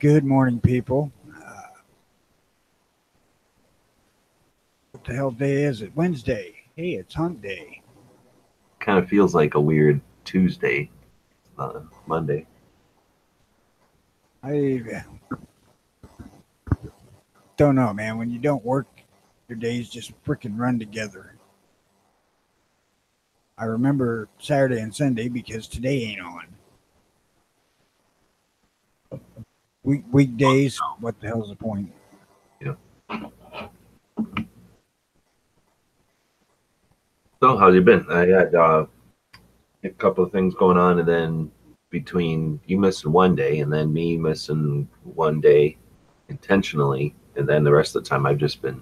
Good morning, people. What the hell day is it? Wednesday. Hey, it's hump day. Kind of feels like a weird Tuesday, Monday. I don't know, man. When you don't work, your days just freaking run together. I remember Saturday and Sunday because today ain't on. Weekdays, what the hell's the point? Yeah. So how's you been? I had a couple of things going on, and then between you missing one day and then me missing one day intentionally, and then the rest of the time I've just been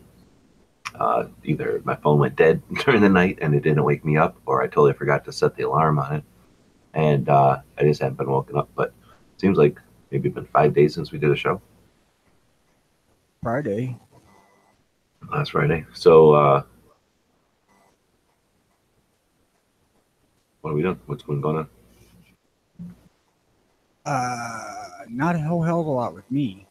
either my phone went dead during the night and it didn't wake me up, or I totally forgot to set the alarm on it, and I just haven't been woken up. But it seems like maybe it's been 5 days since we did a show Friday. last Friday. So what are we doing? What's been going on? Not a whole hell of a lot with me.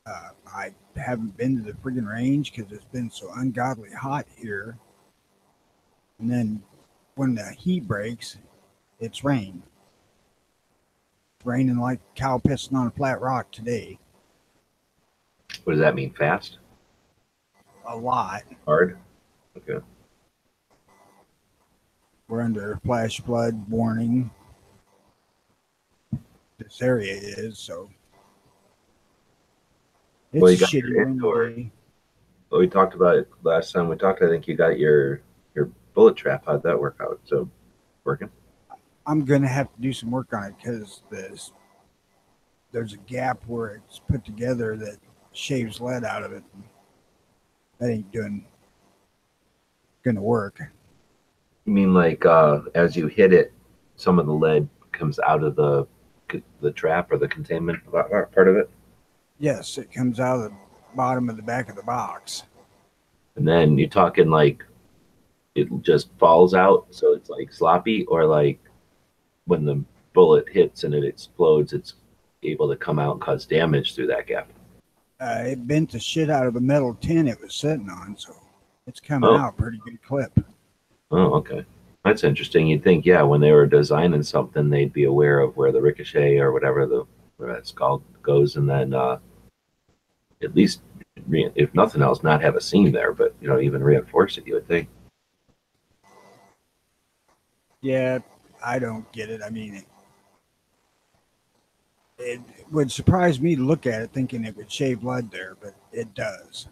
I haven't been to the friggin' range because it's been so ungodly hot here. And then when the heat breaks, it's rain. It's raining like cow pissing on a flat rock today. What does that mean? Fast? A lot. Hard? Okay. We're under flash flood warning. This area is so. It's Well, a you got shitty your windy indoor. day. Well, we talked about it last time we talked. I think you got your bullet trap. How'd that work out? So working? I'm gonna have to do some work on it because there's a gap where it's put together that shaves lead out of it. That ain't gonna work. You mean like as you hit it, some of the lead comes out of the trap or the containment part of it, Yes, it comes out of the bottom of the back of the box. and then you're talking like it just falls out, so it's like sloppy, or like when the bullet hits and it explodes, it's able to come out and cause damage through that gap. It bent the shit out of the metal tin it was sitting on, so it's coming Oh, out pretty good clip. oh, okay. That's interesting. You'd think, yeah, when they were designing something, they'd be aware of where the ricochet or whatever that's called goes, and then at least, if nothing else, not have a seam there, but even reinforce it. You would think. Yeah, I don't get it. I mean, it would surprise me to look at it thinking it would shave blood there, but it does.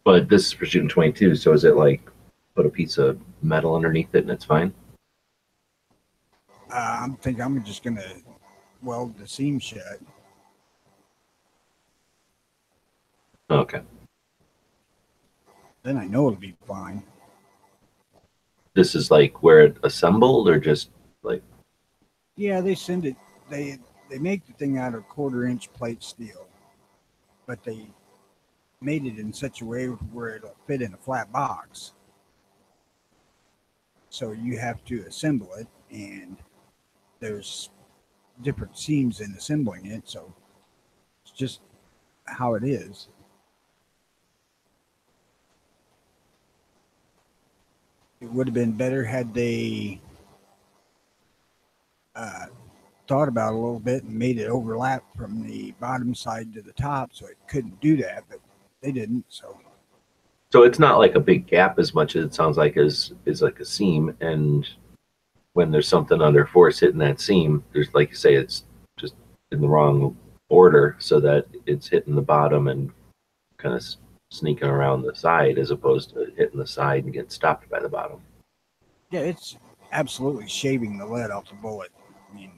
But this is for shooting 22, so is it like put a piece of metal underneath it and it's fine? I'm just gonna weld the seam shut. Okay. Then I know it'll be fine. This is like where it assembled, or just like. Yeah, they send it. They make the thing out of 1/4 inch plate steel, but they made it in such a way where it'll fit in a flat box. So you have to assemble it, and there's different seams in assembling it. So it's just how it is. It would have been better had they uh, thought about it a little bit and made it overlap from the bottom side to the top, so it couldn't do that. But they didn't. So So it's not like a big gap as much as it sounds like is like a seam, and when there's something under force hitting that seam, there's, like you say, it's just in the wrong order, so that it's hitting the bottom and kind of sneaking around the side, as opposed to hitting the side and getting stopped by the bottom. yeah, it's absolutely shaving the lead off the bullet. I mean,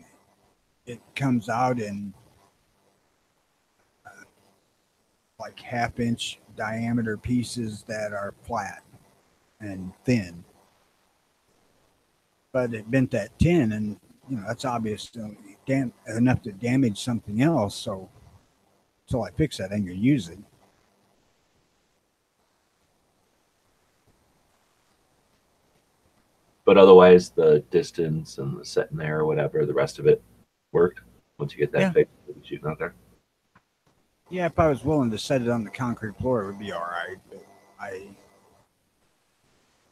it comes out in like 1/2 inch diameter pieces that are flat and thin. But it bent that tin, and that's obvious enough to damage something else. So until I fix that, I ain't gonna use it. But otherwise, the distance and the setting there or whatever, the rest of it worked once you get that fixed. You'll be shooting out there. Yeah, if I was willing to set it on the concrete floor, it would be all right. But I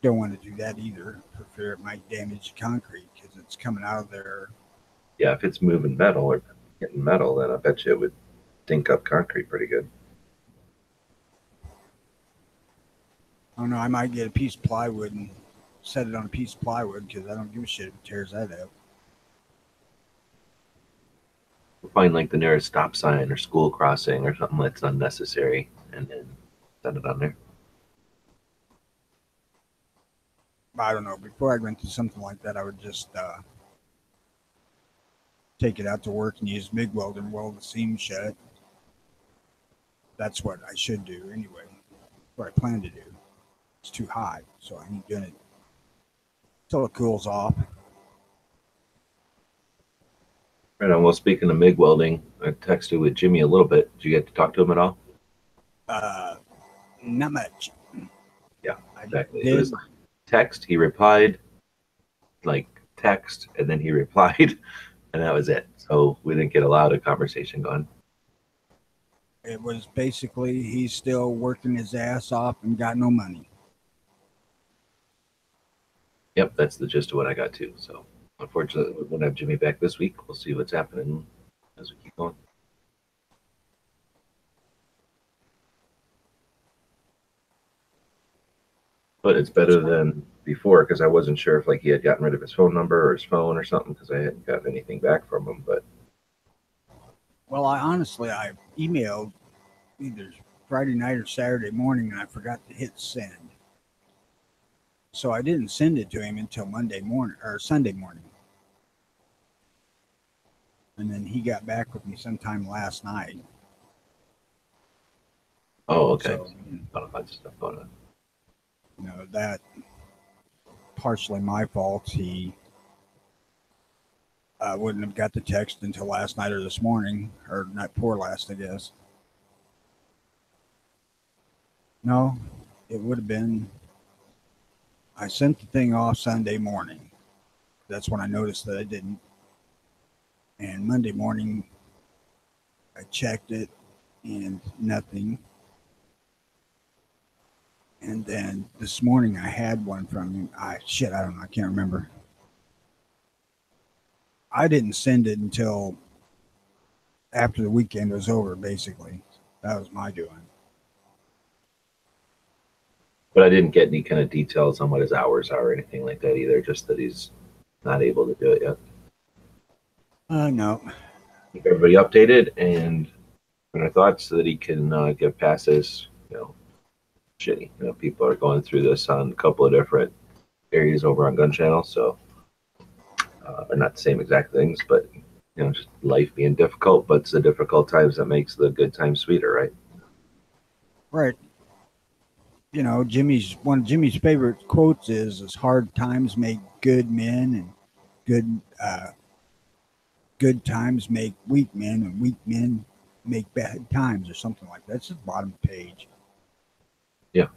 don't want to do that either for fear it might damage the concrete because it's coming out of there. Yeah, if it's moving metal or hitting metal, then I bet you it would dink up concrete pretty good. I don't know. I might get a piece of plywood and set it on a piece of plywood because I don't give a shit if it tears that up. We'll find like the nearest stop sign or school crossing or something that's unnecessary and then set it on there. I don't know. Before I went to something like that, I would just take it out to work and use MIG weld and weld the seam shut. That's what I should do anyway. What I plan to do. It's too hot, so I ain't doing it until it cools off. Right on. Well, speaking of MIG welding, I texted with Jimmy a little bit. Did you get to talk to him at all? Not much. Yeah, exactly. It was like text, he replied, like text, and then he replied, and that was it. So we didn't get a lot of conversation going. It was basically he's still working his ass off and got no money. Yep, that's the gist of what I got too. So unfortunately, we won't have Jimmy back this week. We'll see what's happening as we keep going. But it's better than before because I wasn't sure if like he had gotten rid of his phone number or his phone or something because I hadn't gotten anything back from him. But well, I emailed either Friday night or Saturday morning and I forgot to hit send. So I didn't send it to him until Monday morning or Sunday morning. And then he got back with me sometime last night. oh, okay. So, A lot of fun stuff going on. That partially my fault. He wouldn't have got the text until last night or this morning, or night before last, I guess. No, it would have been. I sent the thing off Sunday morning. That's when I noticed that I didn't. And Monday morning, I checked it and nothing. And then this morning I had one from him. I don't know. I can't remember. I didn't send it until after the weekend was over, basically. That was my doing. But I didn't get any kind of details on what his hours are or anything like that either, just that he's not able to do it yet. No. Keep everybody updated and our thoughts so that he can get past this, shitty. People are going through this on a couple of different areas over on Gun Channel, so not the same exact things, but just life being difficult. But it's the difficult times that makes the good times sweeter, right? Right. One of Jimmy's favorite quotes is hard times make good men, and good times make weak men, and weak men make bad times, or something like that. That's the bottom of the page. Yeah.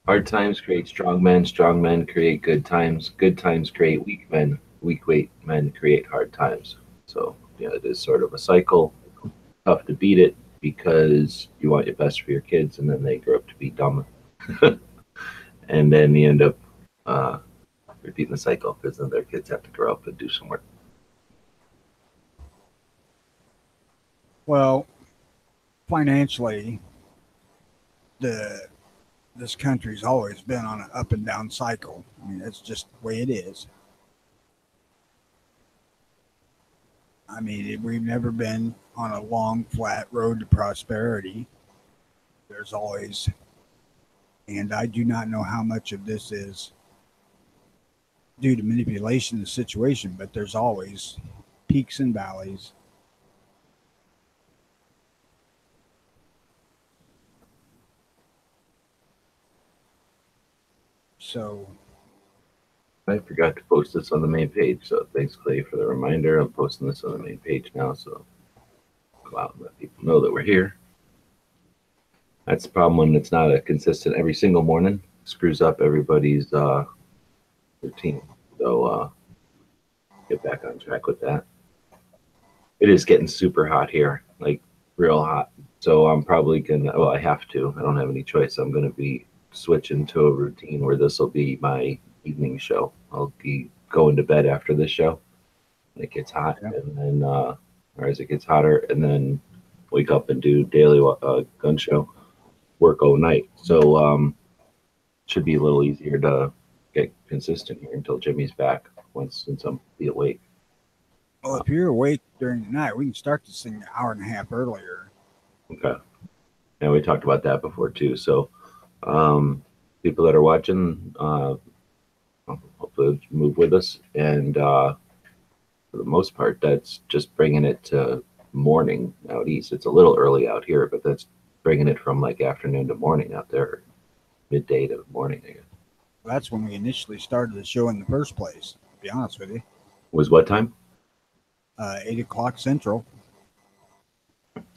Hard times create strong men create good times create weak men create hard times. So it is sort of a cycle. Tough to beat it because you want your best for your kids, and then they grow up to be dumb, and then you end up repeating the cycle because then their kids have to grow up and do some work. Well, financially, this country's always been on an up and down cycle. I mean, that's just the way it is. I mean, we've never been on a long, flat road to prosperity. There's always, and I do not know how much of this is due to manipulation of the situation, but there's always peaks and valleys. So I forgot to post this on the main page, so thanks, Clay, for the reminder. I'm posting this on the main page now, so go out and let people know that we're here. That's the problem when it's not a consistent every single morning. screws up everybody's routine. So get back on track with that. It is getting super hot here, like real hot. So I'm probably gonna, well, I have to. I don't have any choice. I'm gonna be switching to a routine where this will be my evening show. I'll be going to bed after this show. It gets hot, Yeah. and then, or as it gets hotter, and then wake up and do daily gun show work overnight. So should be a little easier to get consistent here until Jimmy's back since I'm be awake. Well, if you're awake during the night, we can start this thing an hour and a half earlier. Okay. Yeah, we talked about that before too. So people that are watching, hopefully move with us. And for the most part, that's just bringing it to morning out east. It's a little early out here, but that's bringing it from like afternoon to morning out there, midday to morning, I guess. Well, that's when we initially started the show in the first place, to be honest with you. Was what time? 8 o'clock Central.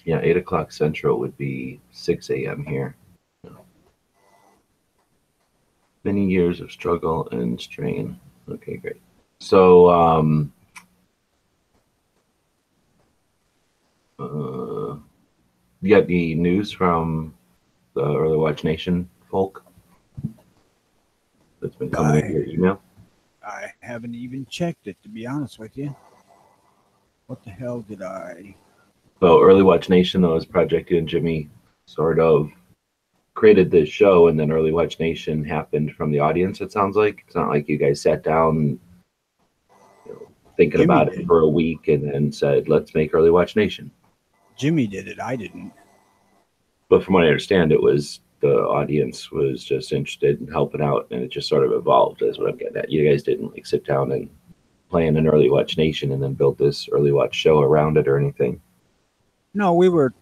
Yeah, 8 o'clock Central would be 6 a.m. here. Many years of struggle and strain. Okay, great. So, you got the news from the Early Watch Nation folk that's been coming in your email? I haven't even checked it, to be honest with you. What the hell did I? So, Early Watch Nation, though, is Project You and Jimmy sort of created this show, and then Early Watch Nation happened from the audience, it sounds like. It's not like you guys sat down thinking Jimmy about did. it for a week and then said, let's make Early Watch Nation. Jimmy did it. I didn't. But from what I understand, it was the audience was just interested in helping out, and it just sort of evolved, is what I'm getting at. You guys didn't like sit down and plan an Early Watch Nation and then build this Early Watch show around it or anything. No, we were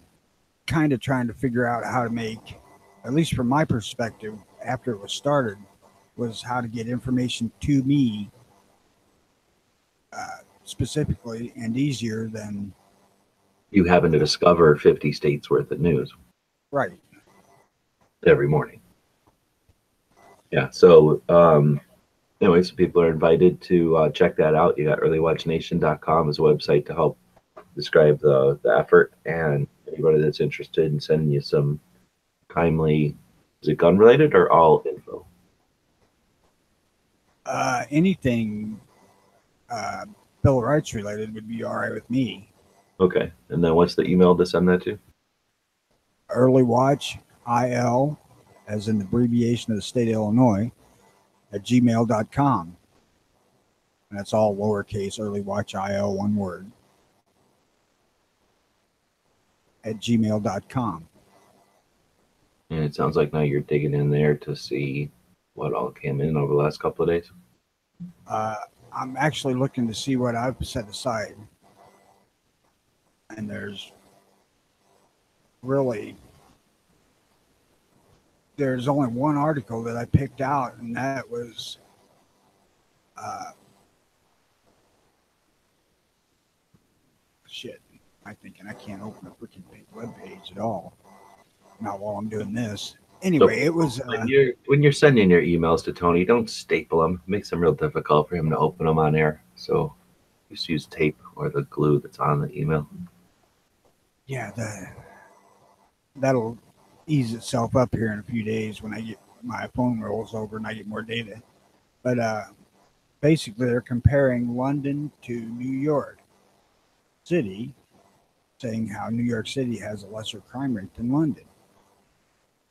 kind of trying to figure out how to make, at least from my perspective, after it was started, was how to get information to me specifically and easier than You having to discover 50 states worth of news right. every morning. Yeah. So, anyway, so people are invited to check that out. You got earlywatchnation.com as a website to help describe the effort, and anybody that's interested in sending you some timely, is it gun related or all info? Anything Bill of Rights related would be all right with me. Okay. And then what's the email to send that to? Early Watch IL, as in the abbreviation of the state of Illinois, at gmail.com. And that's all lowercase, Early Watch IL, one word, at gmail.com. And it sounds like now you're digging in there to see what all came in over the last couple of days. I'm actually looking to see what I've set aside. And there's only one article that I picked out, and that was shit. I'm thinking I can't open a freaking web page at all. Not while I'm doing this. Anyway, So it was when you're sending your emails to Tony, don't staple them. It makes them real difficult for him to open them on air. So just use tape or the glue that's on the email. yeah, that'll ease itself up here in a few days when I get my phone rolls over and I get more data. But basically, they're comparing London to New York City, saying how New York City has a lesser crime rate than London.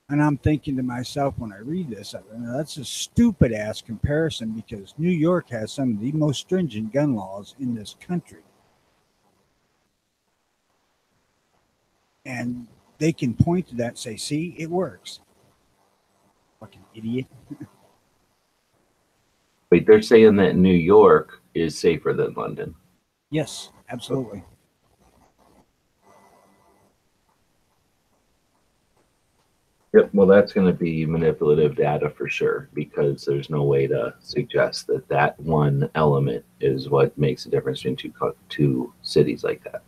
And I'm thinking to myself when I read this, that's a stupid ass comparison because New York has some of the most stringent gun laws in this country. And they can point to that and say, see, it works. Fucking idiot. Wait, they're saying that New York is safer than London. Yes, absolutely. Yep, well, that's going to be manipulative data for sure, because there's no way to suggest that that one element is what makes a difference between two cities like that.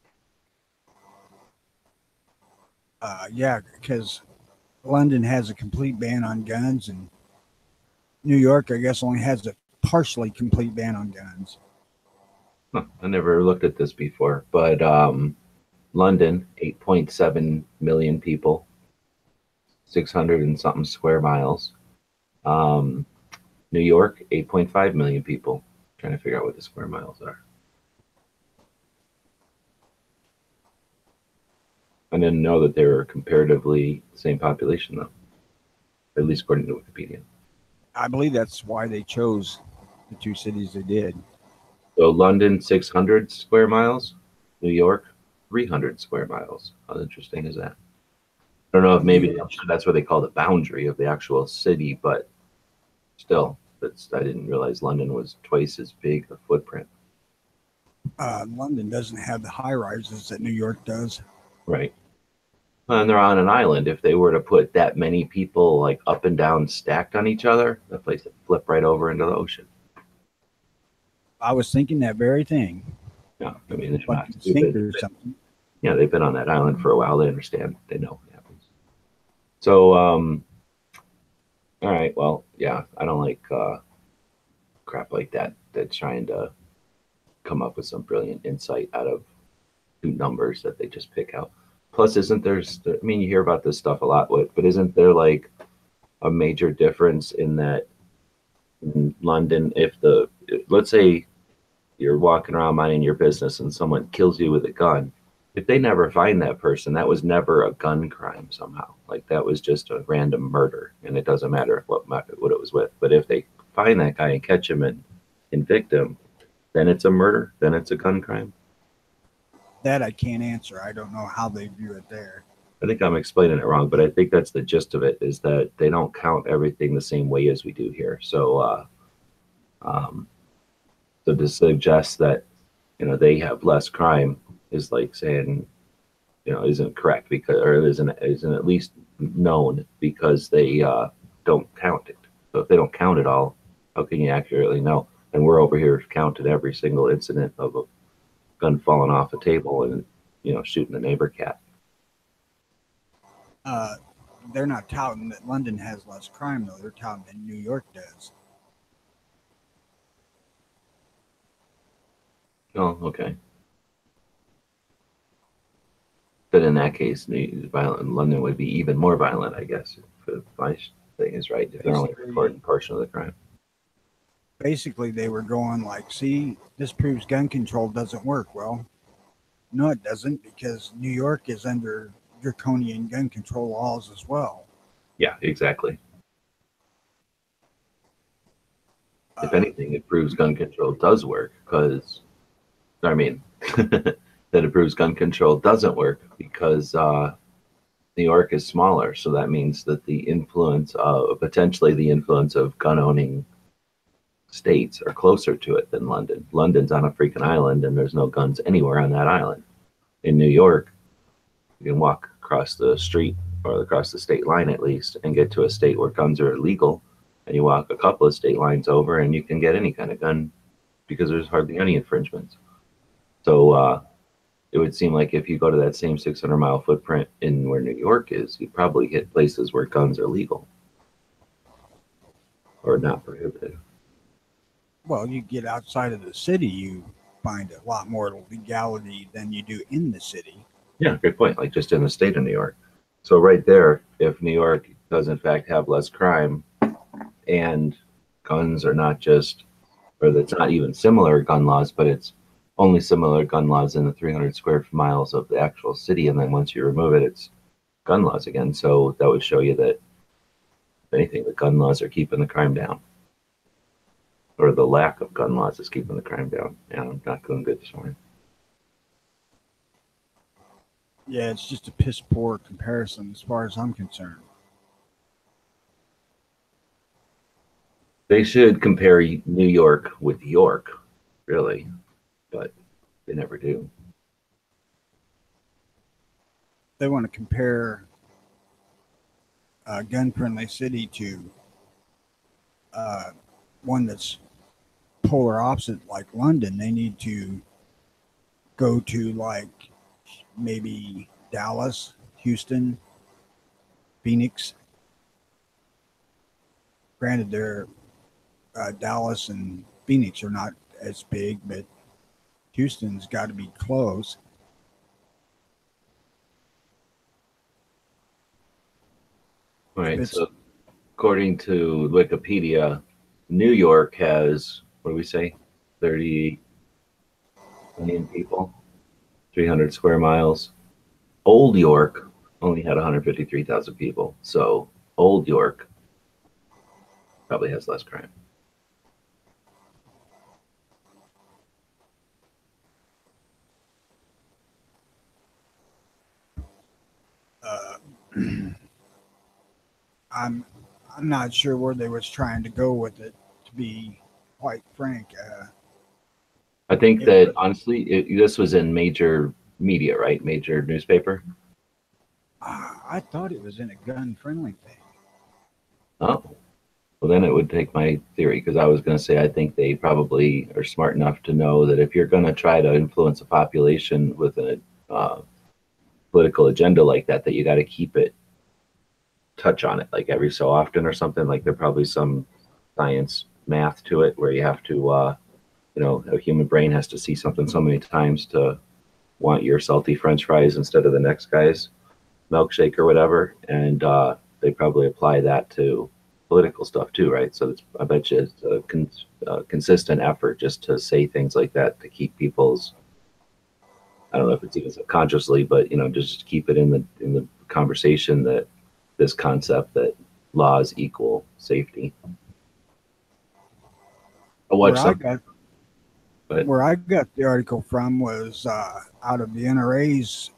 Yeah, because London has a complete ban on guns, and New York, I guess, only has a partially complete ban on guns. Huh, I never looked at this before, but London, 8.7 million people, 600 and something square miles. New York, 8.5 million people. Trying to figure out what the square miles are. I didn't know that they were comparatively the same population, though, at least according to Wikipedia. I believe that's why they chose the two cities they did. So London, 600 square miles. New York, 300 square miles. How interesting is that? I don't know if maybe I'm sure that's what they call the boundary of the actual city, but still, I didn't realize London was twice as big a footprint. London doesn't have the high rises that New York does. Right. And they're on an island. If they were to put that many people like up and down stacked on each other, the place would flip right over into the ocean. I was thinking that very thing. Yeah, I mean, they're Like not sink stupid. or something. Yeah, they've been on that island for a while. They understand. They know what happens. So, all right. Well, yeah, I don't like crap like that. That's trying to come up with some brilliant insight out of two numbers that they just pick out. Plus, isn't there? I mean, you hear about this stuff a lot, but isn't there like a major difference in that in London, let's say you're walking around minding your business and someone kills you with a gun, if they never find that person, that was never a gun crime somehow. Like that was just a random murder, and it doesn't matter what it was with. But if they find that guy and catch him and convict him, then it's a murder. Then it's a gun crime. That I can't answer. I don't know how they view it there. I think I'm explaining it wrong, but I think that's the gist of it, is that they don't count everything the same way as we do here. So, so to suggest that, they have less crime is like saying, isn't correct because, or isn't at least known because they don't count it. So if they don't count it all, how can you accurately know? And we're over here counting every single incident of a gun falling off a table and, shooting a neighbor cat. They're not touting that London has less crime, though. They're touting that New York does. Oh, okay. But in that case, London would be even more violent, I guess, if my thing is right, if they're only reporting a portion of the crime. Basically, they were going like, see, this proves gun control doesn't work. Well, no, it doesn't, because New York is under draconian gun control laws as well. Yeah, exactly. If anything, it proves gun control does work because, that it proves gun control doesn't work because New York is smaller. So that means that potentially the influence of gun owning states are closer to it than London. London's on a freaking island and there's no guns anywhere on that island. In New York, you can walk across the street or across the state line at least and get to a state where guns are illegal. And you walk a couple of state lines over and you can get any kind of gun because there's hardly any infringements. So it would seem like if you go to that same 600-mile footprint in where New York is, you probably hit places where guns are legal or not prohibited. Well, you get outside of the city, you find a lot more legality than you do in the city. Yeah, good point. Like just in the state of New York. So right there, if New York does in fact have less crime and guns are not just, or it's not even similar gun laws, but it's only similar gun laws in the 300 square miles of the actual city. And then once you remove it, it's gun laws again. So that would show you that, if anything, the gun laws are keeping the crime down. Or the lack of gun laws is keeping the crime down. Yeah, I'm not doing good this morning. Yeah, it's just a piss poor comparison as far as I'm concerned. They should compare New York with York, really, but they never do. They want to compare a gun-friendly city to one that's polar opposite, like London. They need to go to like maybe Dallas, Houston, Phoenix. Granted, they're Dallas and Phoenix are not as big, but Houston's got to be close. All right. So, according to Wikipedia, New York has, what do we say, 30 million people, 300 square miles. Old York only had 153,000 people. So, Old York probably has less crime. I'm not sure where they was trying to go with it. To be quite frank, I think that honestly, this was in major media, right? Major newspaper. I thought it was in a gun-friendly thing. Oh, well, then it would take my theory, because I was going to say I think they probably are smart enough to know that if you're going to try to influence a population with a political agenda like that, that you got to keep it, touch on it like every so often or something. Like there's probably some science math to it where you have to, a human brain has to see something so many times to want your salty French fries instead of the next guy's milkshake or whatever. And they probably apply that to political stuff too, right? So I bet you it's a consistent effort just to say things like that to keep people's, I don't know if it's even subconsciously, but just keep it in the conversation that this concept that laws equal safety. Where I got the article from was out of the NRA's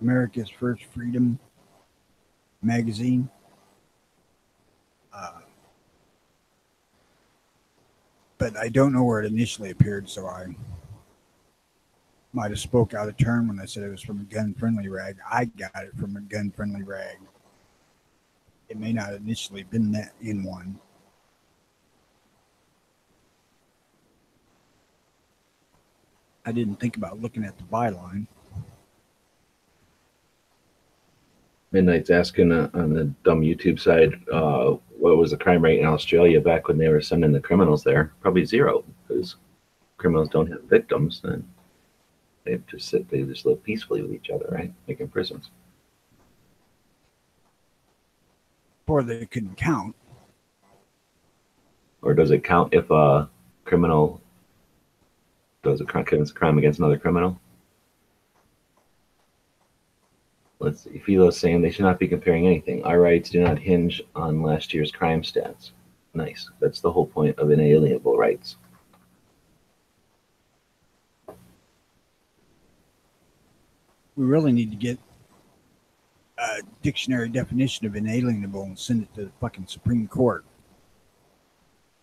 America's First Freedom magazine. But I don't know where it initially appeared, so I might have spoke out of turn when I said it was from a gun-friendly rag. I got it from a gun-friendly rag. It may not have initially been that in one. I didn't think about looking at the byline. Midnight's asking on the dumb YouTube side, what was the crime rate in Australia back when they were sending the criminals there? Probably zero, because criminals don't have victims, and they just live peacefully with each other, right? Like in prisons. Or they couldn't count. Or does it count if a criminal commits a crime against another criminal? Let's see. Philo's saying they should not be comparing anything. Our rights do not hinge on last year's crime stats. Nice. That's the whole point of inalienable rights. We really need to get a dictionary definition of inalienable and send it to the fucking Supreme Court.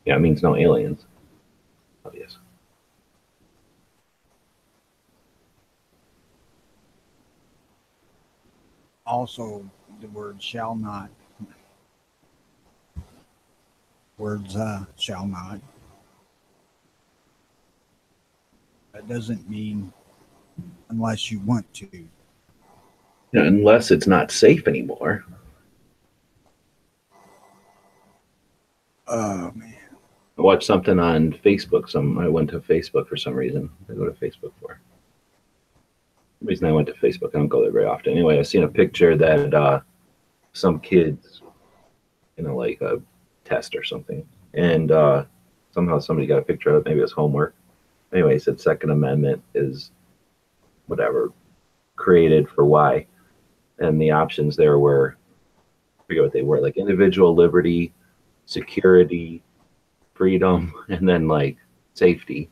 Yeah, it means no aliens. Obvious. Also, the word shall not. Words shall not. That doesn't mean unless you want to. Yeah, unless it's not safe anymore. Oh, man. I watched something on Facebook. I went to Facebook for some reason. I go to Facebook for. The reason I went to Facebook, I don't go there very often. Anyway, I seen a picture that some kids, like a test or something, and somehow somebody got a picture of it. Maybe it was homework. Anyway, it said Second Amendment is whatever created for why, and the options there were, I forget what they were, like individual liberty, security, freedom, and then like safety,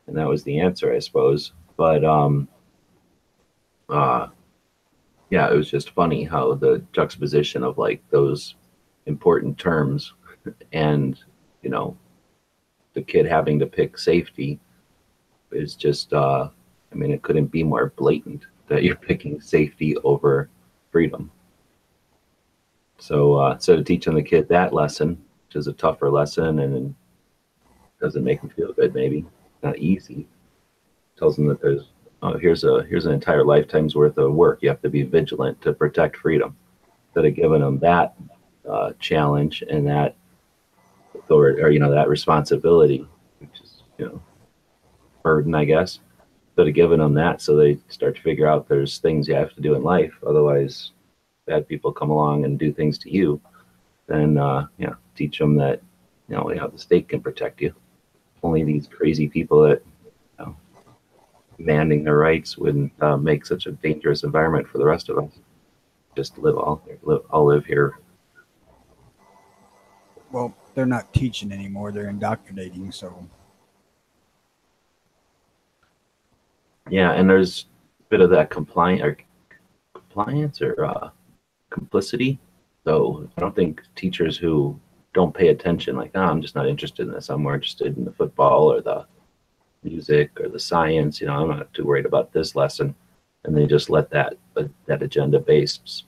and that was the answer, I suppose. But yeah, it was just funny how the juxtaposition of like those important terms and the kid having to pick safety is just it couldn't be more blatant that you're picking safety over freedom. So instead of teaching the kid that lesson, which is a tougher lesson and doesn't make them feel good, maybe not easy, tells them that there's here's an entire lifetime's worth of work. You have to be vigilant to protect freedom. Instead of giving them that challenge and that authority, or that responsibility, which is burden, I guess. Instead of giving them that, so they start to figure out there's things you have to do in life. Otherwise, bad people come along and do things to you. Then teach them that the state can protect you. Only these crazy people that demanding their rights wouldn't make such a dangerous environment for the rest of us. Just all live here. Well, they're not teaching anymore; they're indoctrinating. So, yeah, and there's a bit of that compliance or complicity. So I don't think teachers who don't pay attention, like, I'm just not interested in this. I'm more interested in the football or the music or the science. I'm not too worried about this lesson, and they just let that agenda-based,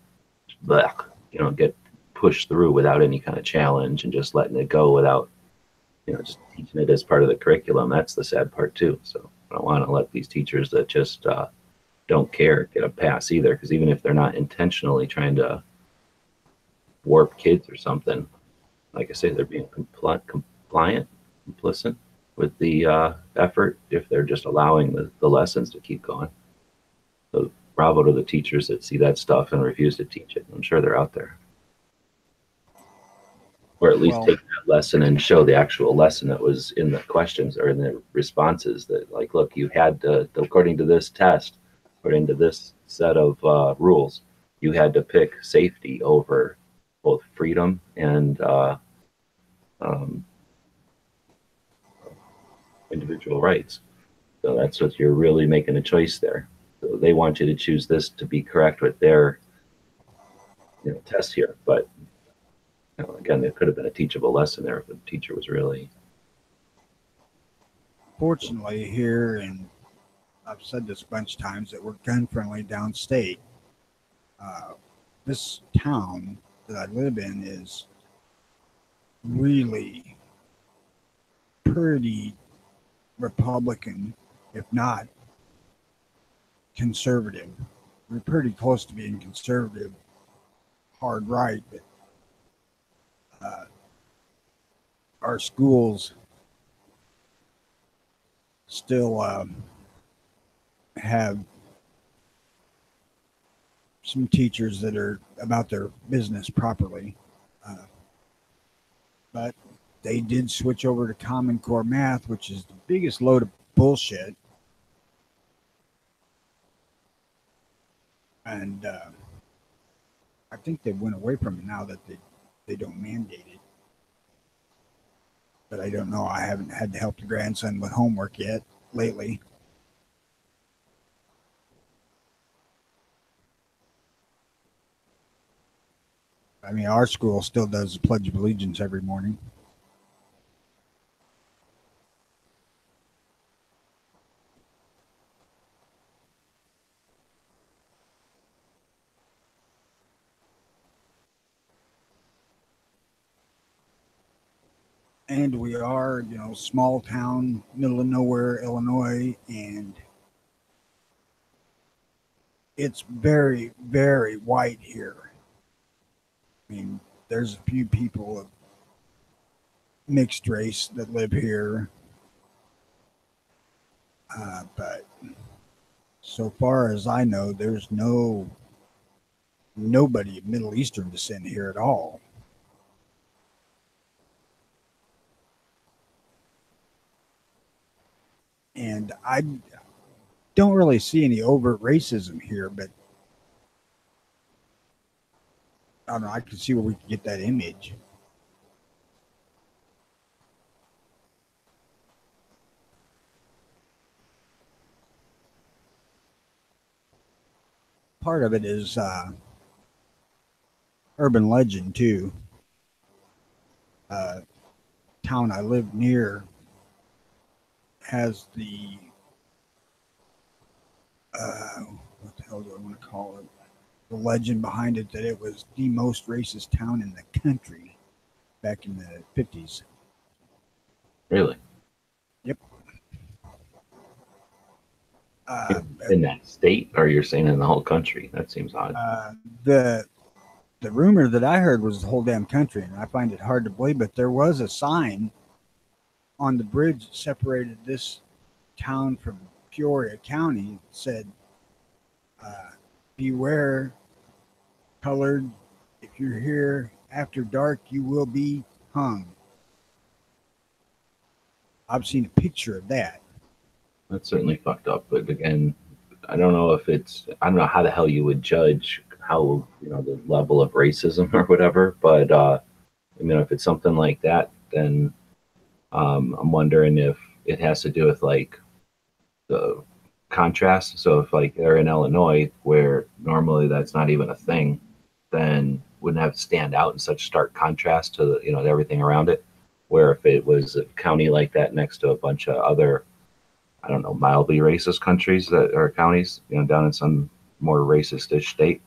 get pushed through without any kind of challenge and just letting it go without, just teaching it as part of the curriculum. That's the sad part too. So I don't want to let these teachers that just don't care get a pass either, because even if they're not intentionally trying to warp kids or something, like I say, they're being compliant, complicit with the effort if they're just allowing the lessons to keep going. So bravo to the teachers that see that stuff and refuse to teach it. I'm sure they're out there. Or at least take that lesson and show the actual lesson that was in the questions or in the responses, that, like, look, you had to, according to this test, according to this set of rules, you had to pick safety over both freedom and individual rights. So that's what you're really making a choice there. So they want you to choose this to be correct with their test here, but again, there could have been a teachable lesson there if the teacher was really. Fortunately, here, and I've said this a bunch of times, that we're gun friendly downstate. This town that I live in is really pretty Republican, if not conservative. We're pretty close to being conservative, hard right, but our schools still have some teachers that are about their business properly, but they did switch over to Common Core math, which is the biggest load of bullshit. And I think they went away from it now that they don't mandate it. But I don't know. I haven't had to help the grandson with homework yet lately. I mean, our school still does the Pledge of Allegiance every morning. And we are, small town, middle of nowhere, Illinois, and it's very, very white here. I mean, there's a few people of mixed race that live here, but so far as I know, there's nobody of Middle Eastern descent here at all. And I don't really see any overt racism here, but I don't know. I can see where we can get that image. Part of it is urban legend too. Town I live near has the what the hell do I want to call it? The legend behind it that it was the most racist town in the country back in the 50s. Really? Yep. In that state, or you're saying in the whole country? That seems odd. the rumor that I heard was the whole damn country, and I find it hard to believe. But there was a sign on the bridge that separated this town from Peoria County that said, "Beware, colored. If you're here after dark, you will be hung." I've seen a picture of that. That's certainly fucked up. But again, I don't know if it's, I don't know how the hell you would judge how, the level of racism or whatever. But, if it's something like that, then I'm wondering if it has to do with like the contrast. So if like they're in Illinois where normally that's not even a thing, then wouldn't have to stand out in such stark contrast to everything around it. Where if it was a county like that next to a bunch of other, I don't know, mildly racist countries that are counties, down in some more racist-ish state,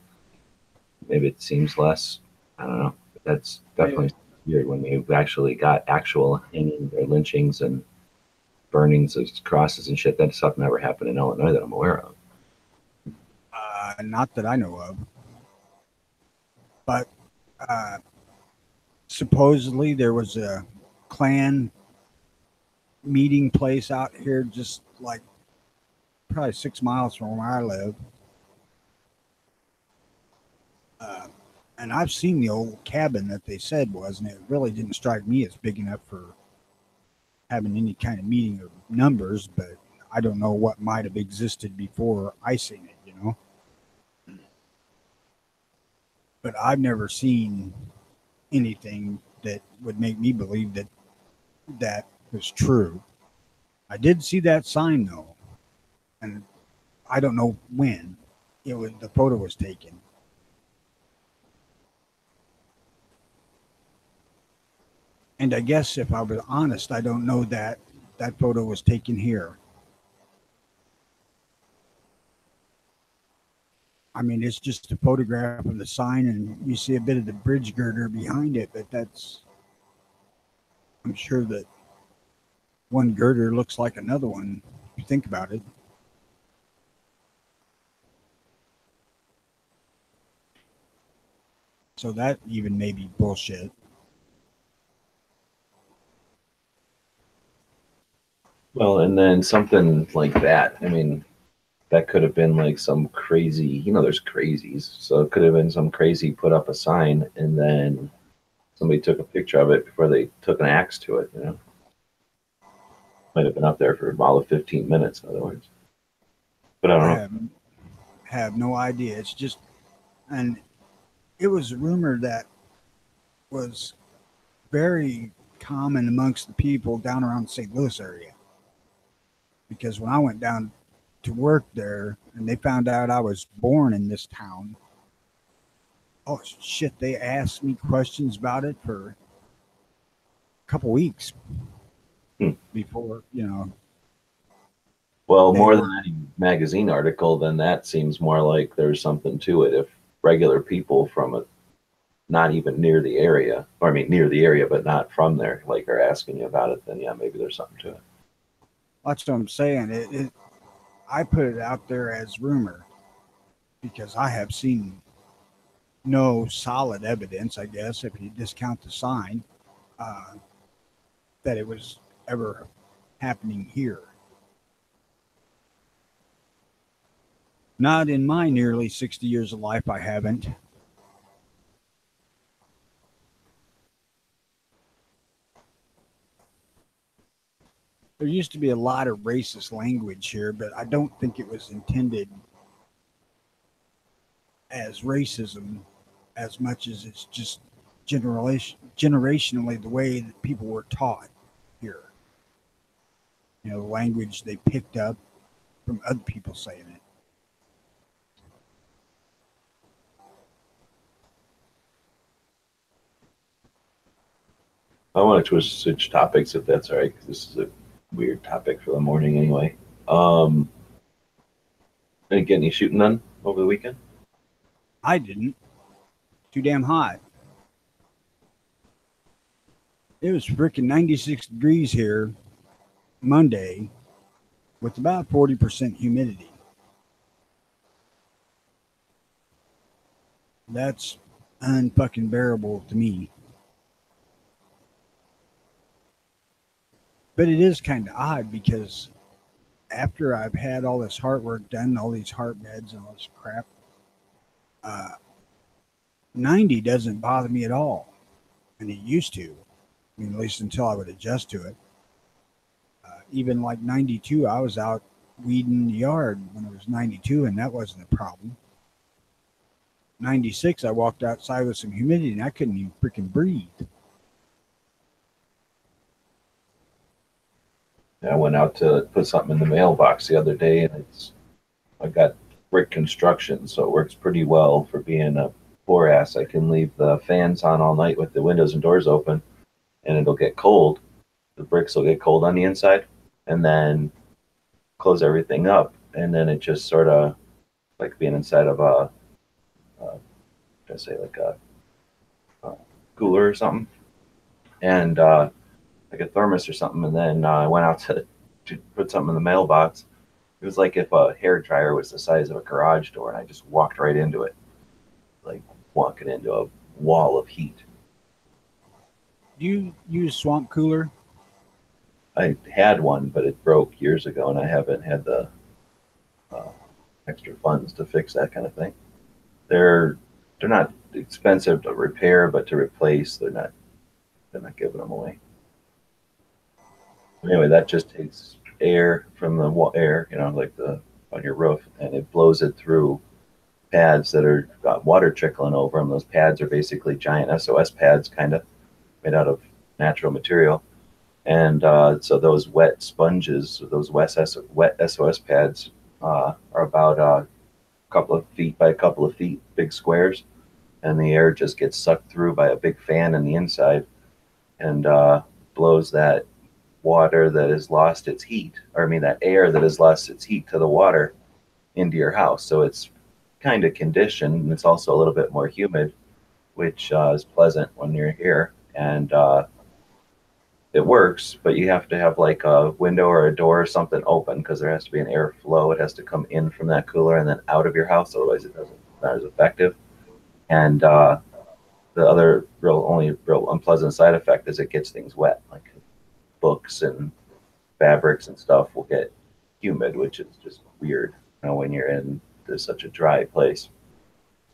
maybe it seems less. I don't know. That's definitely weird when you've actually got actual hangings or lynchings and burnings of crosses and shit. That stuff never happened in Illinois that I'm aware of. Not that I know of. But supposedly there was a Klan meeting place out here just like probably 6 miles from where I live. And I've seen the old cabin that they said was, and it really didn't strike me as big enough for having any kind of meeting of numbers, but I don't know what might have existed before I seen it, But I've never seen anything that would make me believe that that was true. I did see that sign though, and I don't know when the photo was taken. And I guess if I was honest, I don't know that that photo was taken here. I mean, it's just a photograph of the sign, and you see a bit of the bridge girder behind it, but I'm sure that one girder looks like another one, if you think about it. So that even may be bullshit. Well, and then something like that. That could have been like some crazy, there's crazies. So it could have been some crazy put up a sign and then somebody took a picture of it before they took an axe to it, Might have been up there for all of 15 minutes, in other words. But I don't know. Have no idea. It's just, and it was a rumor that was very common amongst the people down around the St. Louis area. Because when I went down to work there and they found out I was born in this town, oh shit, they asked me questions about it for a couple weeks before, Well, more than any magazine article, then that seems more like there's something to it. If regular people from not even near the area, or I mean near the area, but not from there, like are asking you about it, then yeah, maybe there's something to it. That's what I'm saying. I put it out there as rumor because I have seen no solid evidence, I guess, if you discount the sign, that it was ever happening here. Not in my nearly 60 years of life, I haven't. There used to be a lot of racist language here, but I don't think it was intended as racism as much as it's just generationally the way that people were taught here. The language they picked up from other people saying it. I want to switch topics if that's all right, because this is a weird topic for the morning anyway. Didn't get any shooting done over the weekend? I didn't. Too damn hot. It was freaking 96 degrees here Monday with about 40% humidity. That's unfucking bearable to me. But it is kind of odd because after I've had all this heart work done, all these heart meds and all this crap, uh, 90 doesn't bother me at all. And it used to. I mean, at least until I would adjust to it. Even like 92, I was out weeding the yard when it was 92, and that wasn't a problem. 96, I walked outside with some humidity, and I couldn't even freaking breathe. I went out to put something in the mailbox the other day, and I got brick construction, so it works pretty well for being a poor ass. I can leave the fans on all night with the windows and doors open, and it'll get cold. The bricks will get cold on the inside, and then close everything up, and then it just sort of like being inside of I say like a cooler or something, and like a thermos or something. And then I went out to put something in the mailbox. It was like if a hair dryer was the size of a garage door, and I just walked right into it, like walking into a wall of heat. Do you use swamp cooler? I had one, but it broke years ago, and I haven't had the extra funds to fix that kind of thing. They're not expensive to repair, but to replace, they're not giving them away. Anyway, that just takes air from the air, like on your roof, and it blows it through pads that are got water trickling over them. Those pads are basically giant SOS pads, kind of made out of natural material. And so those wet sponges, those wet SOS pads, are about a couple of feet by a couple of feet, big squares, and the air just gets sucked through by a big fan in the inside, and blows that water that has lost its heat, or I mean that air that has lost its heat to the water into your house. So it's kind of conditioned, and it's also a little bit more humid, which is pleasant when you're here. And it works, but you have to have like a window or a door or something open, because there has to be an airflow. It has to come in from that cooler and then out of your house, otherwise it's not as effective. And the other only real unpleasant side effect is it gets things wet, like books and fabrics and stuff will get humid, which is just weird, when you're in such a dry place.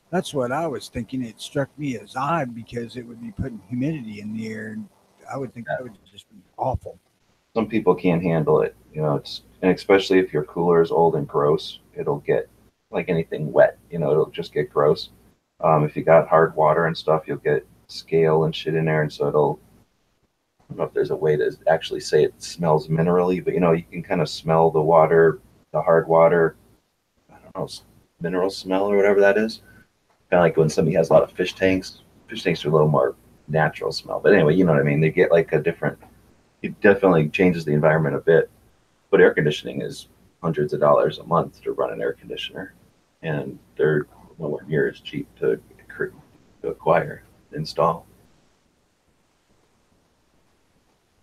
That's what I was thinking. It struck me as odd because it would be putting humidity in the air. And I would think that would just be awful. Some people can't handle it, and especially if your cooler is old and gross, it'll get like anything wet, it'll just get gross. If you got hard water and stuff, you'll get scale and shit in there, and so I don't know if there's a way to actually say it smells minerally, but you can kind of smell the water, the hard water, I don't know, mineral smell or whatever that is. Kind of like when somebody has a lot of fish tanks. Fish tanks are a little more natural smell, but anyway, you know what I mean. They get like a different. It definitely changes the environment a bit. But air conditioning is hundreds of dollars a month to run an air conditioner, and they're nowhere near as cheap to acquire, install.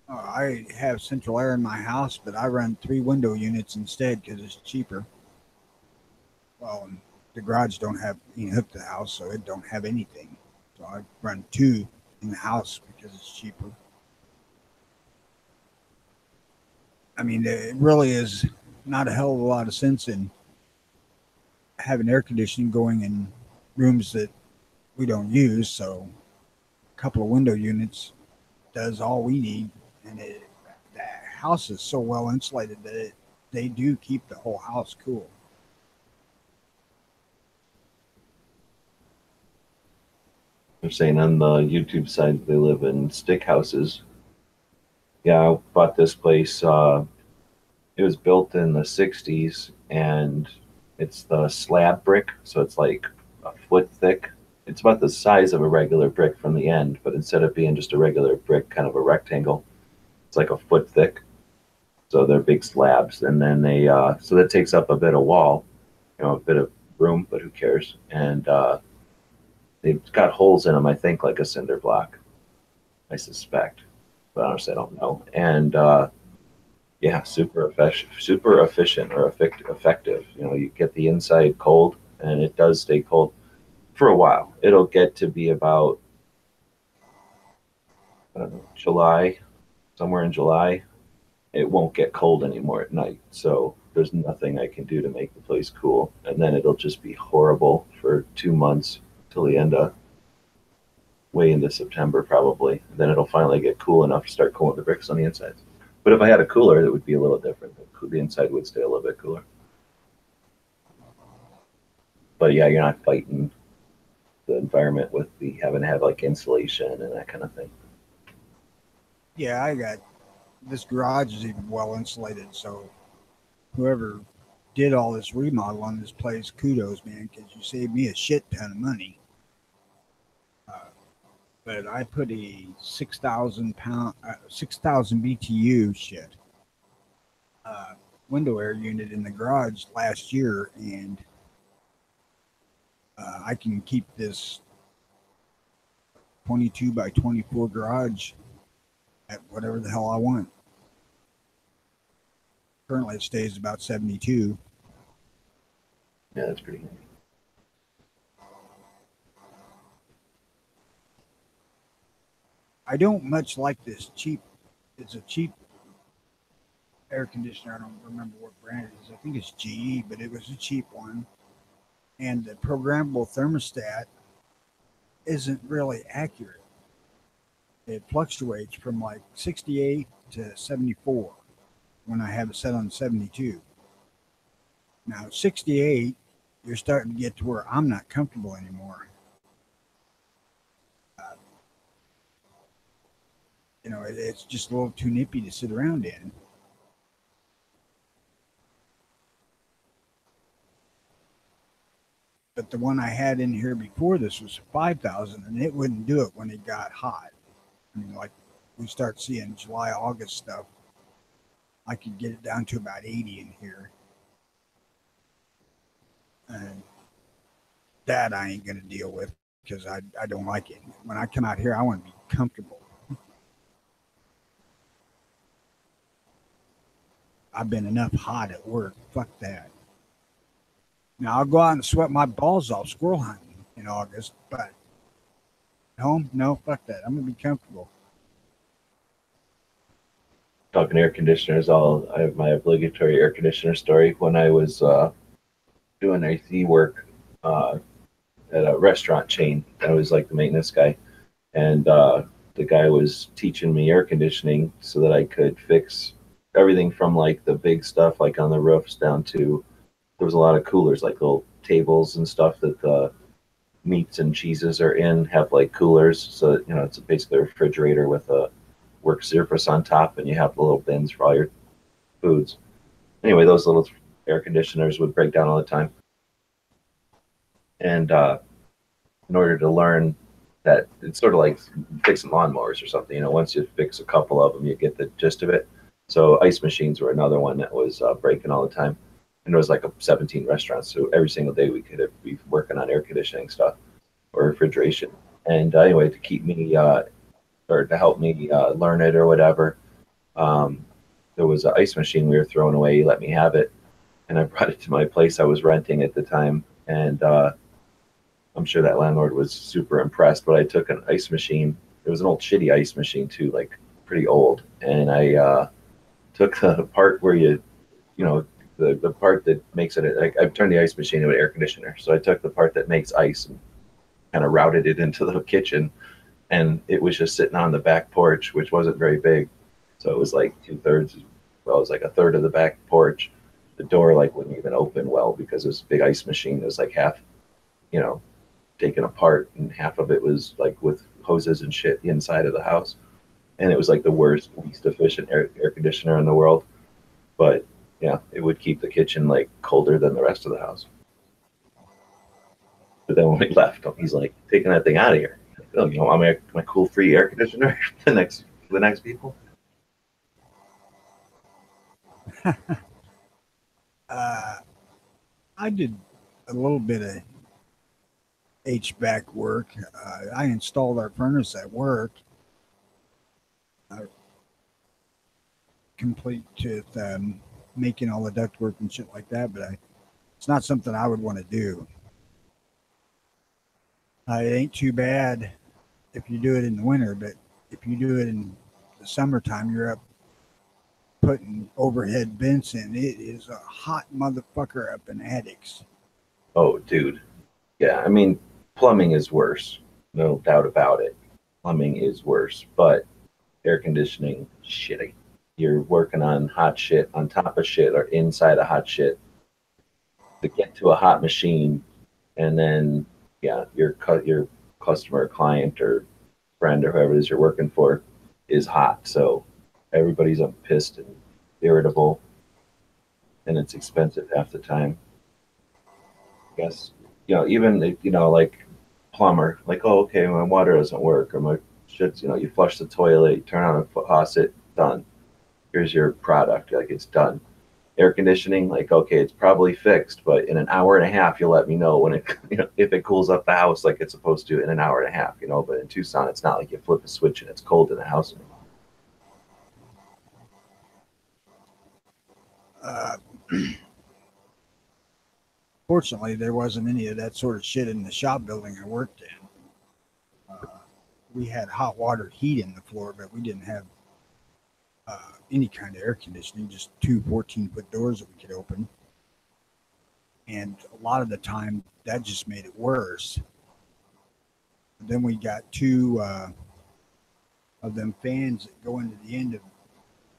I have central air in my house, but I run 3 window units instead because it's cheaper. Well, the garage don't have any hook to the house, so it don't have anything. So I run 2 in the house because it's cheaper. I mean, it really is not a hell of a lot of sense in having air conditioning going in rooms that we don't use. So a couple of window units does all we need. And the house is so well insulated that they do keep the whole house cool. They're saying on the YouTube side they live in stick houses. Yeah, I bought this place. It was built in the 60s, and it's the slab brick, so it's like a foot thick. It's about the size of a regular brick from the end, but instead of being just a regular brick, kind of a rectangle, it's like a foot thick. So they're big slabs, and then they so that takes up a bit of wall, a bit of room, but who cares? And they've got holes in them, I think, like a cinder block, I suspect, but honestly, I don't know. And yeah, super efficient or effective. You get the inside cold, and it does stay cold. for a while. It'll get to be about, I don't know, July, somewhere in July. It won't get cold anymore at night. So there's nothing I can do to make the place cool. And then it'll just be horrible for 2 months till the end of way into September probably. And then it'll finally get cool enough to start cooling the bricks on the inside. But if I had a cooler, it would be a little different. The inside would stay a little bit cooler. But yeah, you're not fighting the environment with the having to have like insulation and that kind of thing. Yeah, I got this garage is even well insulated, so whoever did all this remodel on this place, kudos, man, because you saved me a shit ton of money. But I put a 6,000 BTU window air unit in the garage last year, and I can keep this 22 by 24 garage at whatever the hell I want. Currently, it stays about 72. Yeah, that's pretty good. I don't much like this cheap. It's a cheap air conditioner. I don't remember what brand it is. I think it's GE, but it was a cheap one. And the programmable thermostat isn't really accurate. It fluctuates from like 68 to 74 when I have it set on 72. Now, 68, you're starting to get to where I'm not comfortable anymore. It's just a little too nippy to sit around in. But the one I had in here before this was 5,000, and it wouldn't do it when it got hot. I mean, like we start seeing July, August stuff, I could get it down to about 80 in here. And that I ain't going to deal with because I don't like it. When I come out here, I want to be comfortable. I've been enough hot at work. Fuck that. Now I'll go out and sweat my balls off squirrel hunting in August, but home, no, fuck that. I'm gonna be comfortable. Talking air conditioners, I have my obligatory air conditioner story. When I was doing IT work at a restaurant chain, I was like the maintenance guy, and the guy was teaching me air conditioning so that I could fix everything from like the big stuff like on the roofs down to there was a lot of coolers, like little tables and stuff that the meats and cheeses are in have like coolers. So, it's basically a refrigerator with a work surface on top, and you have the little bins for all your foods. Anyway, those little air conditioners would break down all the time. And in order to learn that, it's sort of like fixing lawnmowers or something. Once you fix a couple of them, you get the gist of it. So ice machines were another one that was breaking all the time. And there was like 17 restaurants. So every single day we could be working on air conditioning stuff or refrigeration. And anyway, to keep me or to help me learn it or whatever, there was an ice machine we were throwing away. He let me have it. And I brought it to my place I was renting at the time. And I'm sure that landlord was super impressed. But I took an ice machine. It was an old shitty ice machine too, like pretty old. And I took the part where the part that makes it, like, I've turned the ice machine into an air conditioner. So I took the part that makes ice and kind of routed it into the kitchen, and it was just sitting on the back porch, which wasn't very big. So it was like 2/3, well, it was like a third of the back porch. The door like wouldn't even open well because it was a big ice machine. It was like half, taken apart, and half of it was like with hoses and shit inside of the house. And it was like the worst, least efficient air conditioner in the world. But yeah, it would keep the kitchen like colder than the rest of the house. But then when we left, he's like, taking that thing out of here. Oh, I'm my cool free air conditioner the next people. I did a little bit of HVAC work. I installed our furnace at work, complete with making all the ductwork and shit like that. But it's not something I would want to do. It ain't too bad if you do it in the winter, but if you do it in the summertime, you're up putting overhead vents in. It is a hot motherfucker up in attics. Oh, dude. Yeah, I mean, plumbing is worse. No doubt about it. Plumbing is worse, but air conditioning, shitty. You're working on hot shit on top of shit or inside of hot shit to get to a hot machine, and then yeah, your customer, client, or friend or whoever it is you're working for is hot. So everybody's up pissed and irritable, and it's expensive half the time. I guess even like plumber, like, oh, okay, my water doesn't work, or my shit's, you flush the toilet, you turn on a faucet, done. Here's your product, like it's done. Air conditioning, like, okay, it's probably fixed, but in an hour and a half, you'll let me know when it, if it cools up the house like it's supposed to in an hour and a half, But in Tucson, it's not like you flip a switch and it's cold in the house anymore. Uh, Fortunately, there wasn't any of that sort of shit in the shop building I worked in. We had hot water heat in the floor, but we didn't have any kind of air conditioning, just two 14-foot doors that we could open. And a lot of the time, that just made it worse. Then we got two of them fans that go into the end of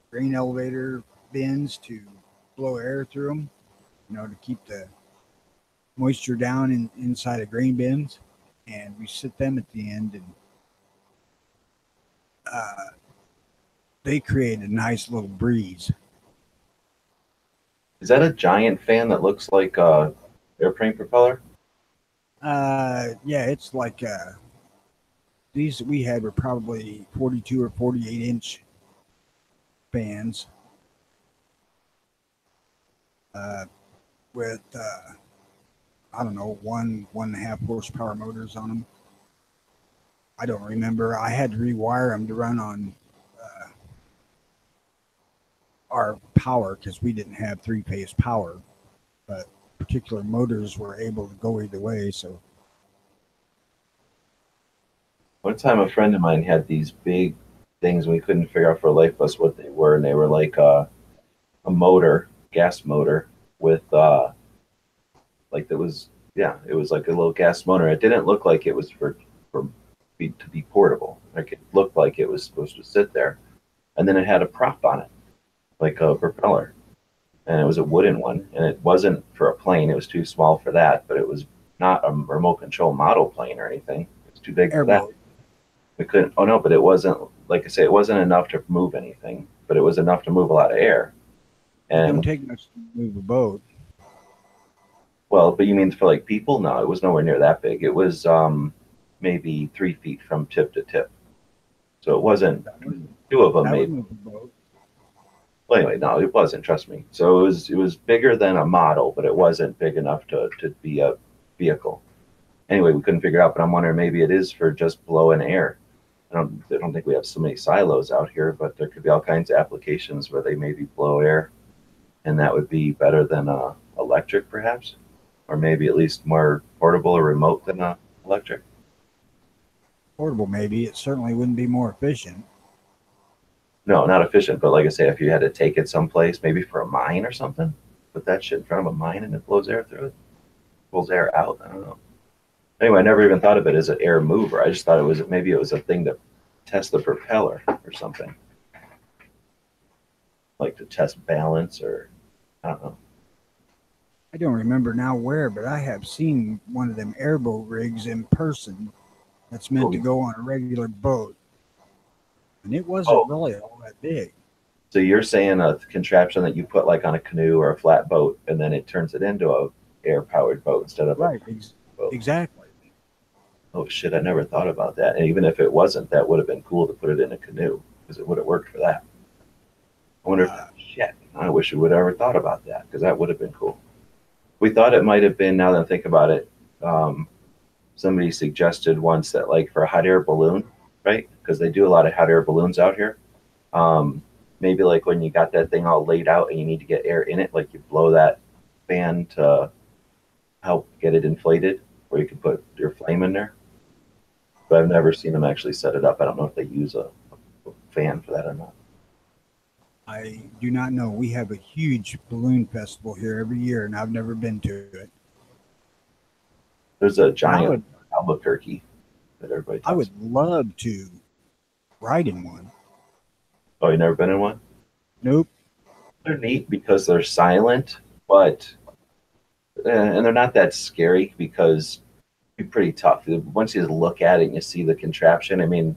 grain elevator bins to blow air through them, to keep the moisture down inside of grain bins. And we sit them at the end, and they create a nice little breeze. Is that a giant fan that looks like a airplane propeller? Yeah, it's like these that we had were probably 42 or 48-inch fans with I don't know, 1.5 horsepower motors on them. I don't remember. I had to rewire them to run on our power because we didn't have three-phase power, but particular motors were able to go either way. So one time a friend of mine had these big things, and we couldn't figure out for life of us what they were, and they were like a motor, gas motor with like it was like a little gas motor. It didn't look like it was to be portable. Like it looked like it was supposed to sit there, and then it had a prop on it, like a propeller, and it was a wooden one, and it wasn't for a plane. It was too small for that, but it was not a remote control model plane or anything. It was too big for that. We couldn't. Oh no, but it wasn't. Like I say, it wasn't enough to move anything, but it was enough to move a lot of air. And it don't take much to move a boat. Well, but you mean for like people? No, it was nowhere near that big. It was maybe 3 feet from tip to tip. So it wasn't two of them maybe. Well, anyway, no, it wasn't. Trust me. So it was bigger than a model, but it wasn't big enough to be a vehicle. Anyway, we couldn't figure it out, but I'm wondering maybe it is for just blowing air. I don't think we have so many silos out here, but there could be all kinds of applications where they maybe blow air, and that would be better than electric, perhaps, or maybe at least more portable or remote than electric. Portable, maybe. It certainly wouldn't be more efficient. No, not efficient, but like I say, if you had to take it someplace, maybe for a mine or something, put that shit in front of a mine and it blows air through it, pulls air out. I don't know. Anyway, I never even thought of it as an air mover. I just thought maybe it was a thing to test the propeller or something, like to test balance, or I don't know. I don't remember now where, but I have seen one of them airboat rigs in person that's meant to go on a regular boat. And it wasn't really all that big. So you're saying a contraption that you put like on a canoe or a flat boat, and then it turns it into a air-powered boat instead of right, a boat. Exactly. Oh shit, I never thought about that. And even if it wasn't, that would have been cool to put it in a canoe, because it would have worked for that. I wonder shit, I wish we would have ever thought about that, because that would have been cool. We thought it might have been, now that I think about it, somebody suggested once that like for a hot air balloon, right? Because they do a lot of hot air balloons out here. Maybe like when you got that thing all laid out and you need to get air in it, like you blow that fan to help get it inflated, where you can put your flame in there. but I've never seen them actually set it up. I don't know if they use a fan for that or not. I do not know. We have a huge balloon festival here every year, and I've never been to it. There's a giant Albuquerque that everybody talks I would love to ride in one. Oh, you never been in one? Nope. They're neat because they're silent, but and they're not that scary because they're pretty tough. Once you look at it and you see the contraption, I mean,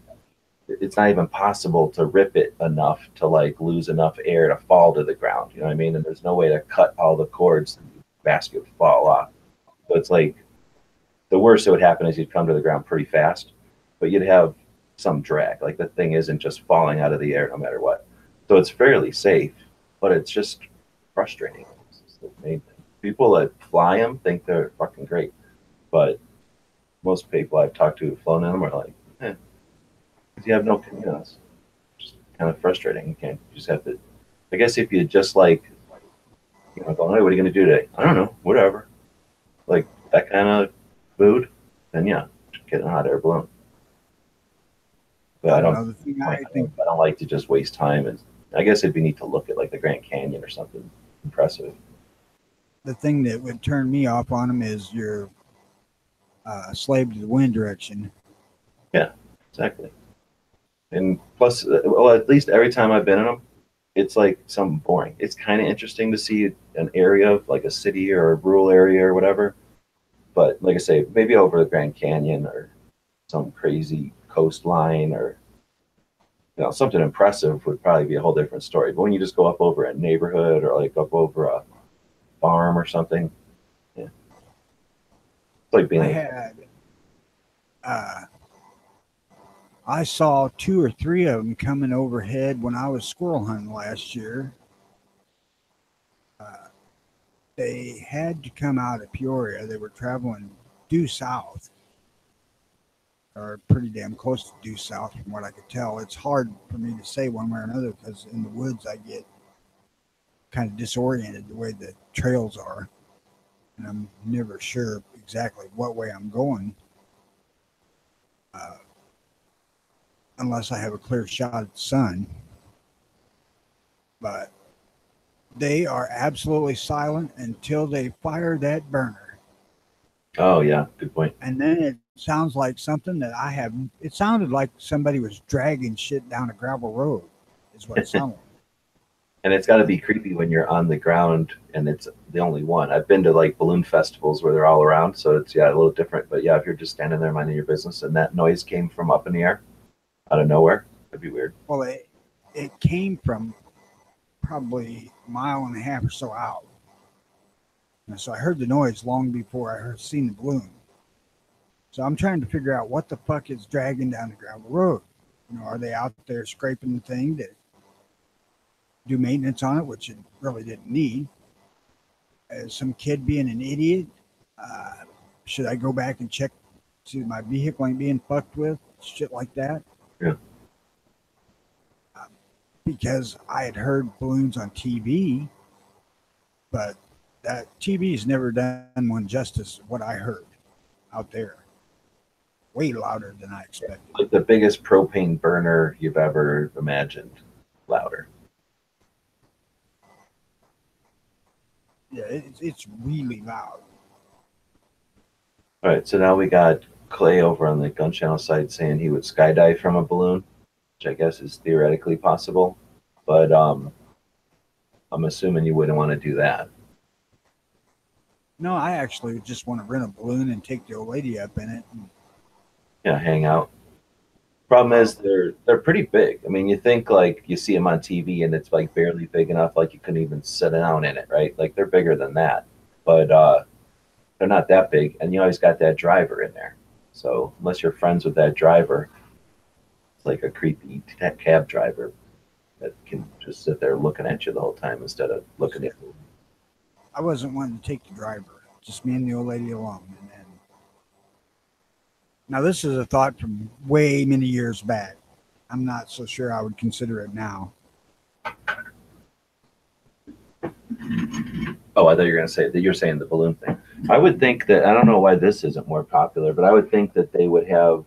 it's not even possible to rip it enough to like lose enough air to fall to the ground. You know what I mean? And there's no way to cut all the cords and the basket would fall off. So it's like the worst that would happen is you'd come to the ground pretty fast, but you'd have some drag. Like the thing isn't just falling out of the air no matter what. So it's fairly safe, but it's just frustrating. It's the main thing. People that fly them think they're fucking great, but most people I've talked to who've flown in them are like, you have no, it's just kind of frustrating. You just have to, I guess if you just like, going, hey, what are you going to do today? I don't know, whatever. Like that kind of mood, then yeah, get in a hot air balloon. But I don't like to just waste time. And I guess it'd be neat to look at like the Grand Canyon or something impressive. The thing that would turn me off on them is you're slave to the wind direction. Yeah, exactly. And plus, well, at least every time I've been in them, it's like something boring. It's kind of interesting to see an area, like a city or a rural area or whatever. But like I say, maybe over the Grand Canyon or some crazy coastline or something impressive would probably be a whole different story. But when you just go up over a neighborhood or like up over a farm or something, yeah, it's like being. I saw 2 or 3 of them coming overhead when I was squirrel hunting last year. They had to come out of Peoria. They were traveling due south, or pretty damn close to due south from what I could tell. It's hard for me to say one way or another because in the woods I get kind of disoriented the way the trails are, and I'm never sure exactly what way I'm going. Unless I have a clear shot at the sun. But they are absolutely silent until they fire that burner. Oh, yeah. Good point. And then it sounds like something that it sounded like somebody was dragging shit down a gravel road is what it sounded like. And it's got to be creepy when you're on the ground and it's the only one. I've been to like balloon festivals where they're all around. So it's, a little different. But yeah, if you're just standing there minding your business and that noise came from up in the air, out of nowhere, that'd be weird. Well, it came from probably a mile and a half or so out. And so I heard the noise long before I seen the balloon. So I'm trying to figure out what the fuck is dragging down the gravel road. Are they out there scraping the thing to do maintenance on it, which it really didn't need? Is some kid being an idiot? Should I go back and check to my vehicle ain't being fucked with? Shit like that. Yeah. Because I had heard balloons on TV, but that TV's never done one justice what I heard out there. Way louder than I expected. Like the biggest propane burner you've ever imagined. Louder. Yeah, it's really loud. All right, so now we got Clay over on the Gun Channel side saying he would skydive from a balloon, which I guess is theoretically possible, but I'm assuming you wouldn't want to do that. No, I actually just want to rent a balloon and take the old lady up in it. Hang out. Problem is they're pretty big. I mean, you think like you see them on TV and it's like barely big enough, like you couldn't even sit down in it, right? Like they're bigger than that, but they're not that big, and you always got that driver in there. So unless you're friends with that driver, it's like a creepy cab driver that can just sit there looking at you the whole time instead of looking at you. I wasn't wanting to take the driver, just me and the old lady alone. And then, now this is a thought from way many years back. I'm not so sure I would consider it now. Oh, I thought you were going to say that you're saying the balloon thing. I would think that, I don't know why this isn't more popular, but I would think that they would have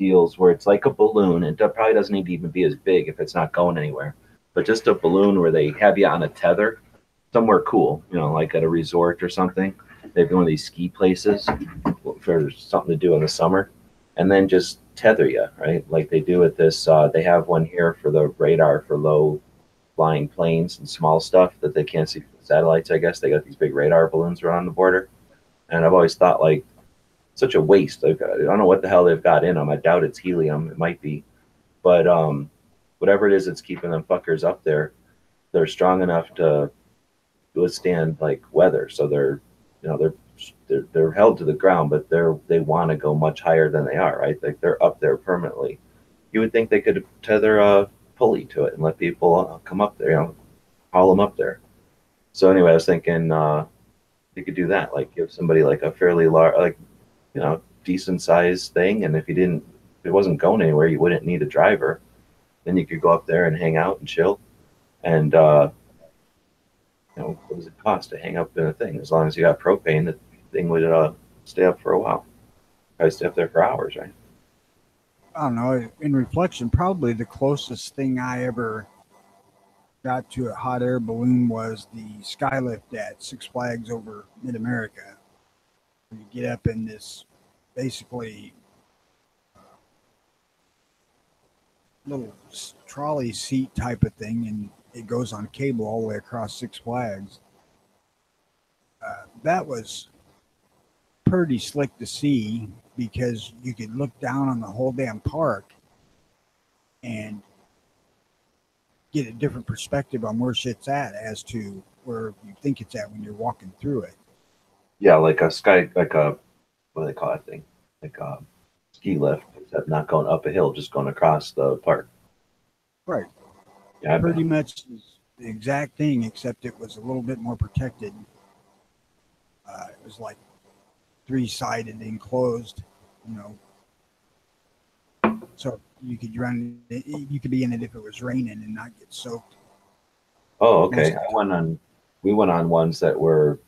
deals where it's like a balloon, and it probably doesn't need to even be as big if it's not going anywhere, but just a balloon where they have you on a tether somewhere cool, you know, like at a resort or something. They have one of these ski places for something to do in the summer, and then just tether you, right? Like they do at this. They have one here for the radar for low flying planes and small stuff that they can't see from satellites. I guess they got these big radar balloons around the border, and I've always thought like such a waste. I don't know what the hell they've got in them. I doubt it's helium. It might be, but whatever it is that's keeping them fuckers up there, they're strong enough to withstand like weather. So they're, you know, they're held to the ground, but they want to go much higher than they are, right? Like they're up there permanently. You would think they could tether a pulley to it and let people come up there, you know, haul them up there. So anyway, I was thinking you could do that, like give somebody like a fairly large, like, you know, decent sized thing, and if it wasn't going anywhere, you wouldn't need a driver. Then you could go up there and hang out and chill. And you know, what does it cost to hang up in a thing? As long as you got propane, the thing would stay up for a while. Probably stay up there for hours, right? I don't know. In reflection, probably the closest thing I ever got to a hot air balloon was the skylift at Six Flags over Mid America. You get up in this basically little trolley seat type of thing, and it goes on cable all the way across Six Flags. That was pretty slick to see because you could look down on the whole damn park and get a different perspective on where shit's at as to where you think it's at when you're walking through it. Yeah, like a sky, like a, what do they call that thing? Like a ski lift, except not going up a hill, just going across the park. Right. Yeah, Pretty much the exact thing, except it was a little bit more protected. It was like three-sided enclosed, you know, so you could run. You could be in it if it was raining and not get soaked. Oh, okay. We went on ones that were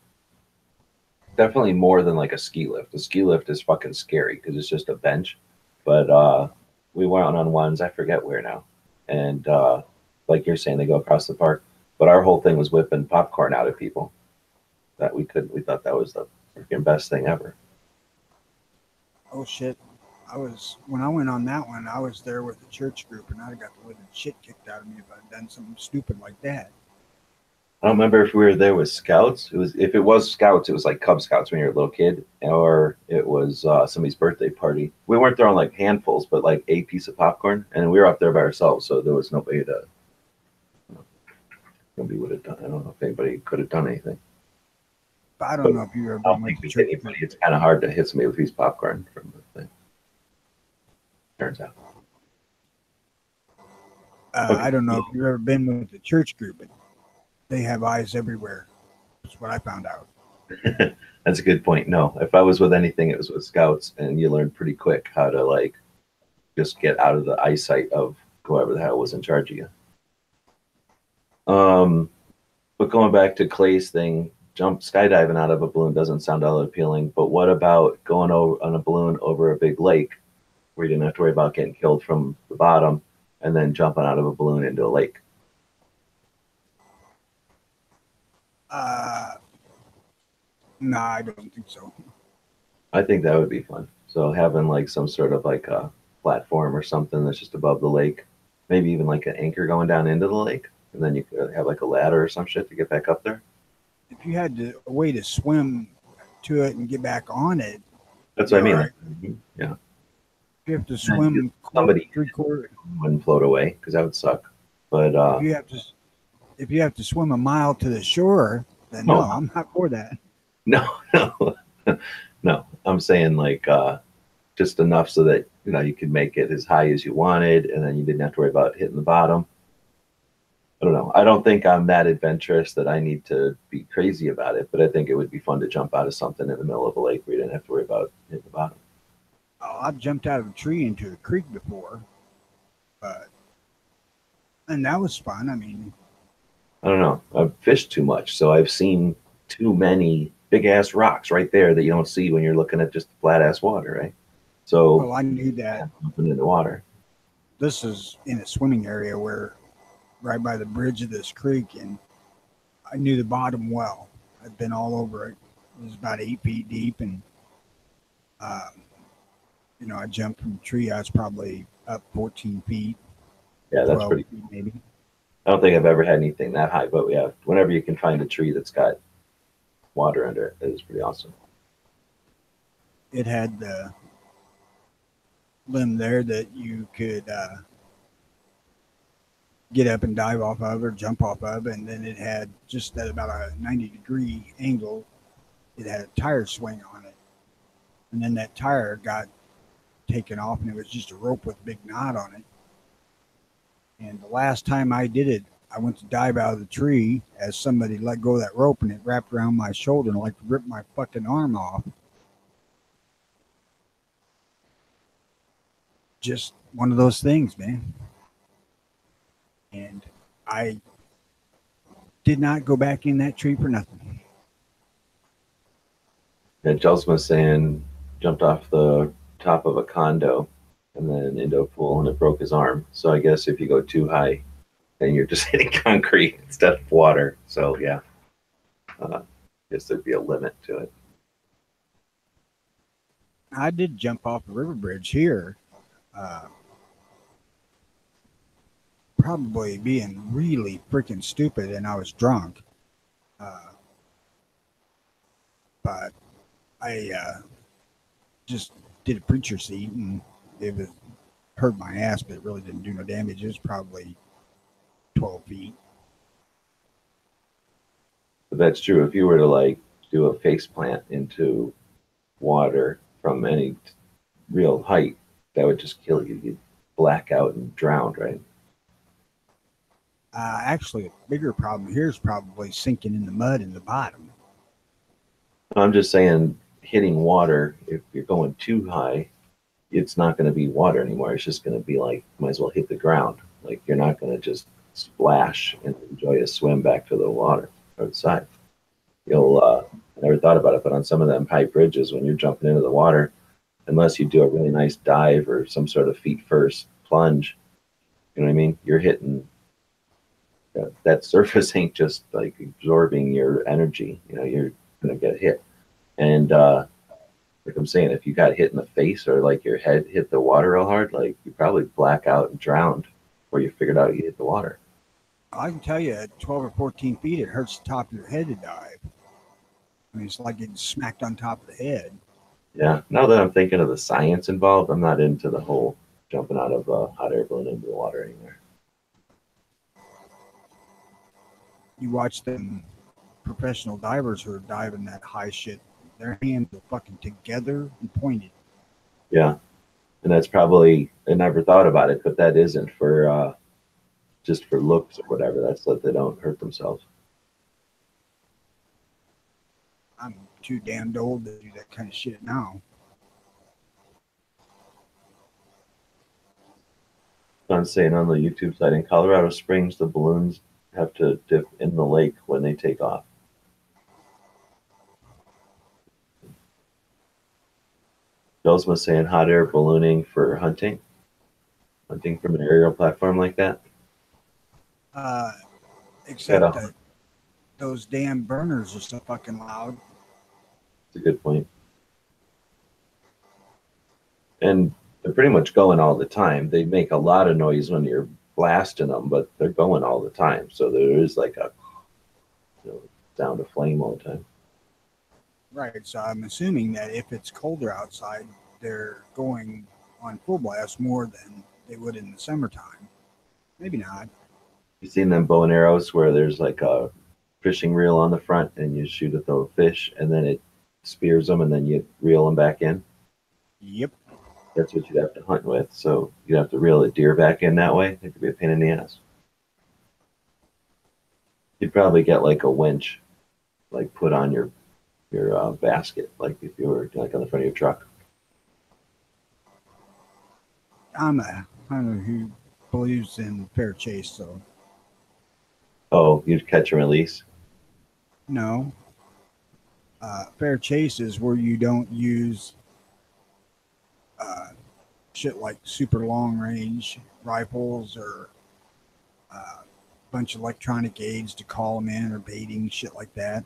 definitely more than like a ski lift. The ski lift is fucking scary because it's just a bench. But we went on ones, I forget where now. And like you're saying, they go across the park. But our whole thing was whipping popcorn out of people. We thought that was the freaking best thing ever. Oh shit! When I went on that one, I was there with the church group, and I'd have got the living shit kicked out of me if I'd done something stupid like that. I don't remember if we were there with scouts. If it was scouts, it was like Cub Scouts when you were a little kid, or it was somebody's birthday party. We weren't throwing like handfuls, but like a piece of popcorn, and we were up there by ourselves, so there was nobody to. Nobody would have done. I don't know if anybody could have done anything. I don't know if you ever I don't been with think the we church hit anybody. It's kind of hard to hit somebody with a piece of popcorn from the thing. Turns out. I don't know if you've ever been with the church group, but they have eyes everywhere. That's what I found out. That's a good point. No, if I was with anything, it was with scouts, and you learn pretty quick how to like just get out of the eyesight of whoever the hell was in charge of you. But going back to Clay's thing, skydiving out of a balloon doesn't sound all that appealing. But what about going over on a balloon over a big lake where you didn't have to worry about getting killed from the bottom, and then jumping out of a balloon into a lake? No, I don't think so. I think that would be fun. So having like some sort of like a platform or something that's just above the lake, maybe even like an anchor going down into the lake, and then you could have like a ladder or some shit to get back up there. If you had a way to swim to it and get back on it, That's what I mean. Right. Yeah. If you have to swim somebody 3/4, wouldn't float away because that would suck. But if you have to swim a mile to the shore, then no, I'm not for that. No, no. I'm saying like just enough so that you could make it as high as you wanted, and then you didn't have to worry about hitting the bottom. I don't know. I don't think I'm that adventurous that I need to be crazy about it, but I think it would be fun to jump out of something in the middle of a lake where you didn't have to worry about hitting the bottom. Oh, I've jumped out of a tree into a creek before, and that was fun. I mean, I don't know. I've fished too much, so I've seen too many big ass rocks right there that you don't see when you're looking at just flat ass water, right? So Well, I knew that jumping in the water. this is in a swimming area where right by the bridge of this creek, and I knew the bottom well. I'd been all over it. It was about 8 feet deep, and um, I jumped from a tree. I was probably up 14 feet, Yeah, that's 12 pretty. feet maybe. I don't think I've ever had anything that high, but yeah, whenever you can find a tree that's got water under it, it is pretty awesome. It had the limb there that you could get up and dive off of or jump off of, and then it had just at about a 90-degree angle. It had a tire swing on it, and then that tire got taken off, and it was just a rope with a big knot on it. And the last time I did it, I went to dive out of the tree as somebody let go of that rope, and it wrapped around my shoulder and like ripped my fucking arm off. Just one of those things, man. And I did not go back in that tree for nothing. And Chelsea was saying jumped off the top of a condo and then into a pool and it broke his arm. So I guess if you go too high, then you're just hitting concrete instead of water. So yeah, I guess there'd be a limit to it. I did jump off the river bridge here, probably being really freaking stupid, and I was drunk. But I just did a preacher seat, and it was hurt my ass, but it really didn't do no damage. It was probably 12 feet. But that's true. If you were to like do a face plant into water from any real height, that would just kill you. You'd black out and drown, right? Actually, a bigger problem here is probably sinking in the mud in the bottom. I'm just saying, hitting water, if you're going too high, it's not going to be water anymore. It's just going to be like, might as well hit the ground. Like, you're not going to just splash and enjoy a swim back to the water outside. You'll, I never thought about it, but on some of them high bridges, when you're jumping into the water, unless you do a really nice dive or some sort of feet first plunge, you know what I mean? You're hitting that surface ain't just like absorbing your energy. You're going to get hit. And like I'm saying, if you got hit in the face or like your head hit the water real hard, like you probably black out and drowned before you figured out you hit the water. I can tell you at 12 or 14 feet, it hurts the top of your head to dive. I mean, it's like getting smacked on top of the head. Yeah. Now that I'm thinking of the science involved, I'm not into the whole jumping out of a hot air balloon into the water anymore. You watch them professional divers who are diving that high shit, their hands are fucking together and pointed. Yeah. And that's probably, I never thought about it, but that isn't for just for looks or whatever. That's so that they don't hurt themselves. I'm too damned old to do that kind of shit now. I'm saying on the YouTube side, in Colorado Springs, the balloons have to dip in the lake when they take off. Bill's was saying hot air ballooning for hunting from an aerial platform like that. Except that those damn burners are so fucking loud. It's a good point. And they're pretty much going all the time. They make a lot of noise when you're blasting them, but they're going all the time. So there is like a sound of flame all the time. Right. So I'm assuming that if it's colder outside, they're going on full blast more than they would in the summertime. Maybe not. You seen them bow and arrows where there's like a fishing reel on the front and you shoot at the fish and then it spears them and then you reel them back in? Yep. That's what you'd have to hunt with. So you'd have to reel a deer back in that way. It could be a pain in the ass. You'd probably get like a winch, like put on your basket, like if you were like on the front of your truck. I'm a hunter who believes in fair chase, so Oh, you'd catch and release? no. Fair chase is where you don't use shit like super long range rifles or a bunch of electronic aids to call them in or baiting, shit like that.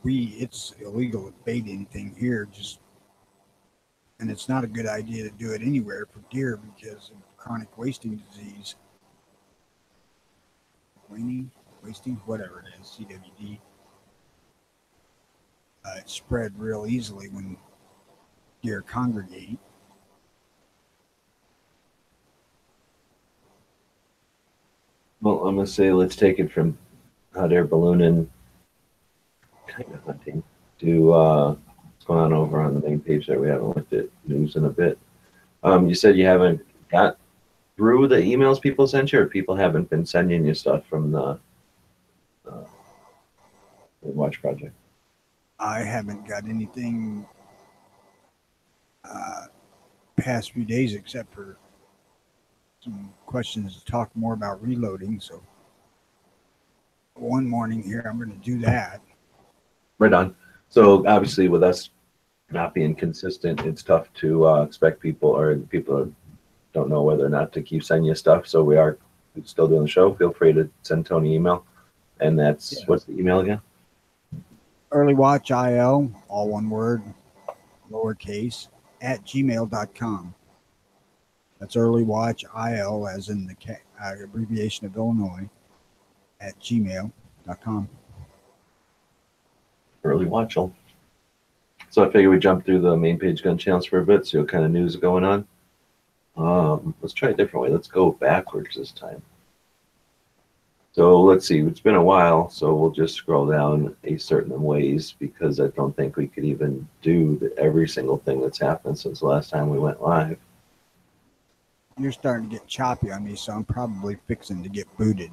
It's illegal to bait anything here, and it's not a good idea to do it anywhere for deer because of chronic wasting disease. Wasting, whatever it is, CWD. It's spread real easily when deer congregate. Well, I'm gonna say let's take it from hot air ballooning, kind of hunting, to what's going on over on the main page there. We haven't looked at news in a bit. You said you haven't got through the emails people sent you, or people haven't been sending you stuff from the Watch Project? I haven't got anything past few days except for some questions to talk more about reloading. So one morning here, I'm going to do that. Right on. So obviously, with us not being consistent, it's tough to expect people, or people don't know whether or not to keep sending you stuff. So we are still doing the show. Feel free to send Tony email, and that's what's the email again? earlywatchil, all one word, lowercase, @gmail.com. That's earlywatchil, as in the abbreviation of Illinois, @gmail.com. Early Watchel. So I figure we jump through the main page gun channels for a bit, see what kind of news is going on. Let's try a different way. Let's go backwards this time. So let's see, it's been a while, so we'll just scroll down a certain ways because I don't think we could even do every single thing that's happened since the last time we went live. You're starting to get choppy on me, so I'm probably fixing to get booted.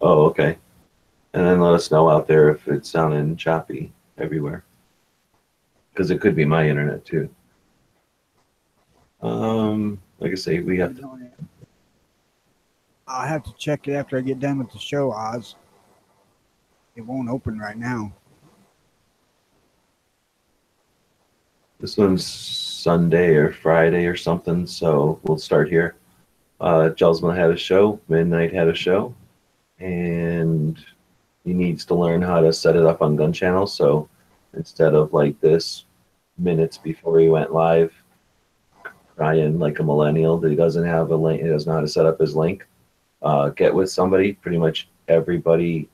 Oh, okay. And then let us know out there if it's sounding choppy everywhere, because it could be my internet too. Like I say, we have to. I'll have to check it after I get done with the show, Oz. It won't open right now. This one's Sunday or Friday or something, so we'll start here. Jelsman had a show, Midnight had a show, and he needs to learn how to set it up on gun channels. So instead of like this, minutes before he went live, crying like a millennial that he doesn't have a link, he doesn't know how to set up his link. Get with somebody. Pretty much everybody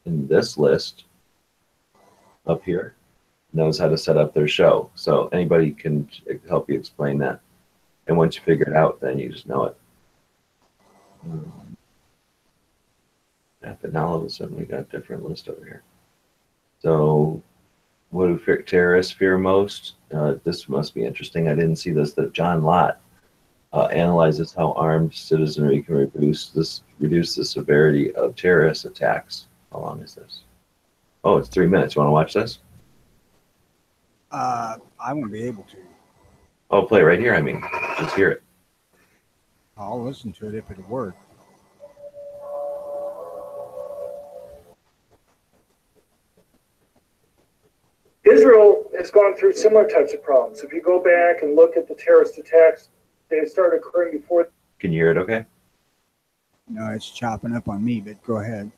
in this list up here knows how to set up their show. So anybody can help you explain that. And once you figure it out, then you just know it. Yeah, but now all of a sudden we got a different list over here. So what do terrorists fear most? This must be interesting. I didn't see this. That John Lott analyzes how armed citizenry can reduce the severity of terrorist attacks. How long is this? Oh, it's 3 minutes. You want to watch this? I won't be able to. Oh, play right here. I mean, just hear it. I'll listen to it if it'll work. Israel has gone through similar types of problems. If you go back and look at the terrorist attacks, they started occurring before. Can you hear it okay? No, it's chopping up on me, but go ahead.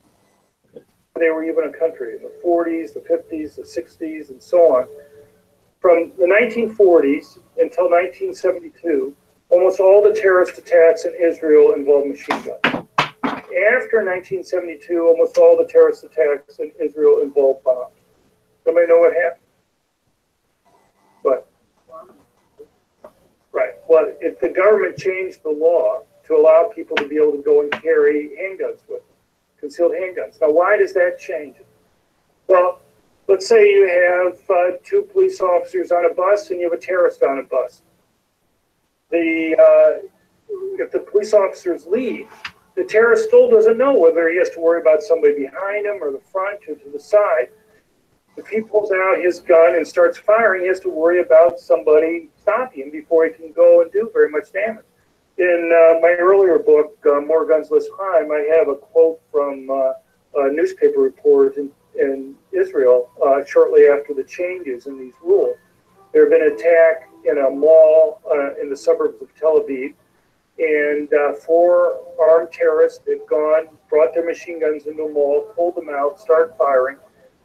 They were even a country in the 40s, the 50s, the 60s, and so on. From the 1940s until 1972, almost all the terrorist attacks in Israel involved machine guns. After 1972, almost all the terrorist attacks in Israel involved bombs. Somebody know what happened? What? Right. Well, if the government changed the law to allow people to be able to go and carry handguns with them, concealed handguns. Now, why does that change it? Well, let's say you have two police officers on a bus and you have a terrorist on a bus. If the police officers leave, the terrorist still doesn't know whether he has to worry about somebody behind him or the front or to the side. If he pulls out his gun and starts firing, he has to worry about somebody stopping him before he can go and do very much damage. in my earlier book, More Guns, Less Crime, I have a quote from a newspaper report in Israel shortly after the changes in these rules. There had been an attack in a mall in the suburbs of Tel Aviv, and 4 armed terrorists had gone, brought their machine guns into the mall, pulled them out, started firing,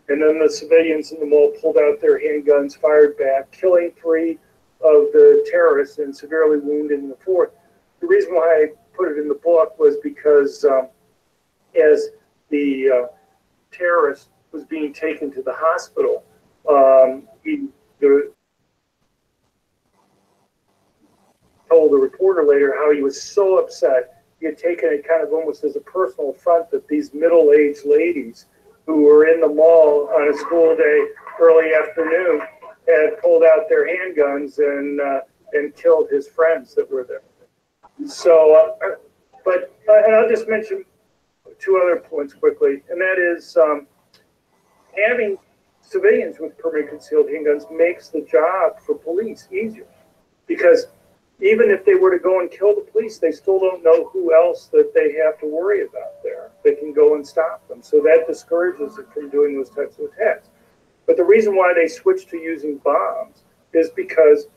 and then the civilians in the mall pulled out their handguns, fired back, killing 3 of the terrorists and severely wounding the 4th. The reason why I put it in the book was because as the terrorist was being taken to the hospital, he told the reporter later how he was so upset. He had taken it kind of almost as a personal affront that these middle-aged ladies who were in the mall on a school day early afternoon had pulled out their handguns and killed his friends that were there. So, and I'll just mention 2 other points quickly, and that is having civilians with permanent concealed handguns makes the job for police easier, because even if they were to go and kill the police, they still don't know who else that they have to worry about there. They can go and stop them. So that discourages it from doing those types of attacks. But the reason why they switched to using bombs is because,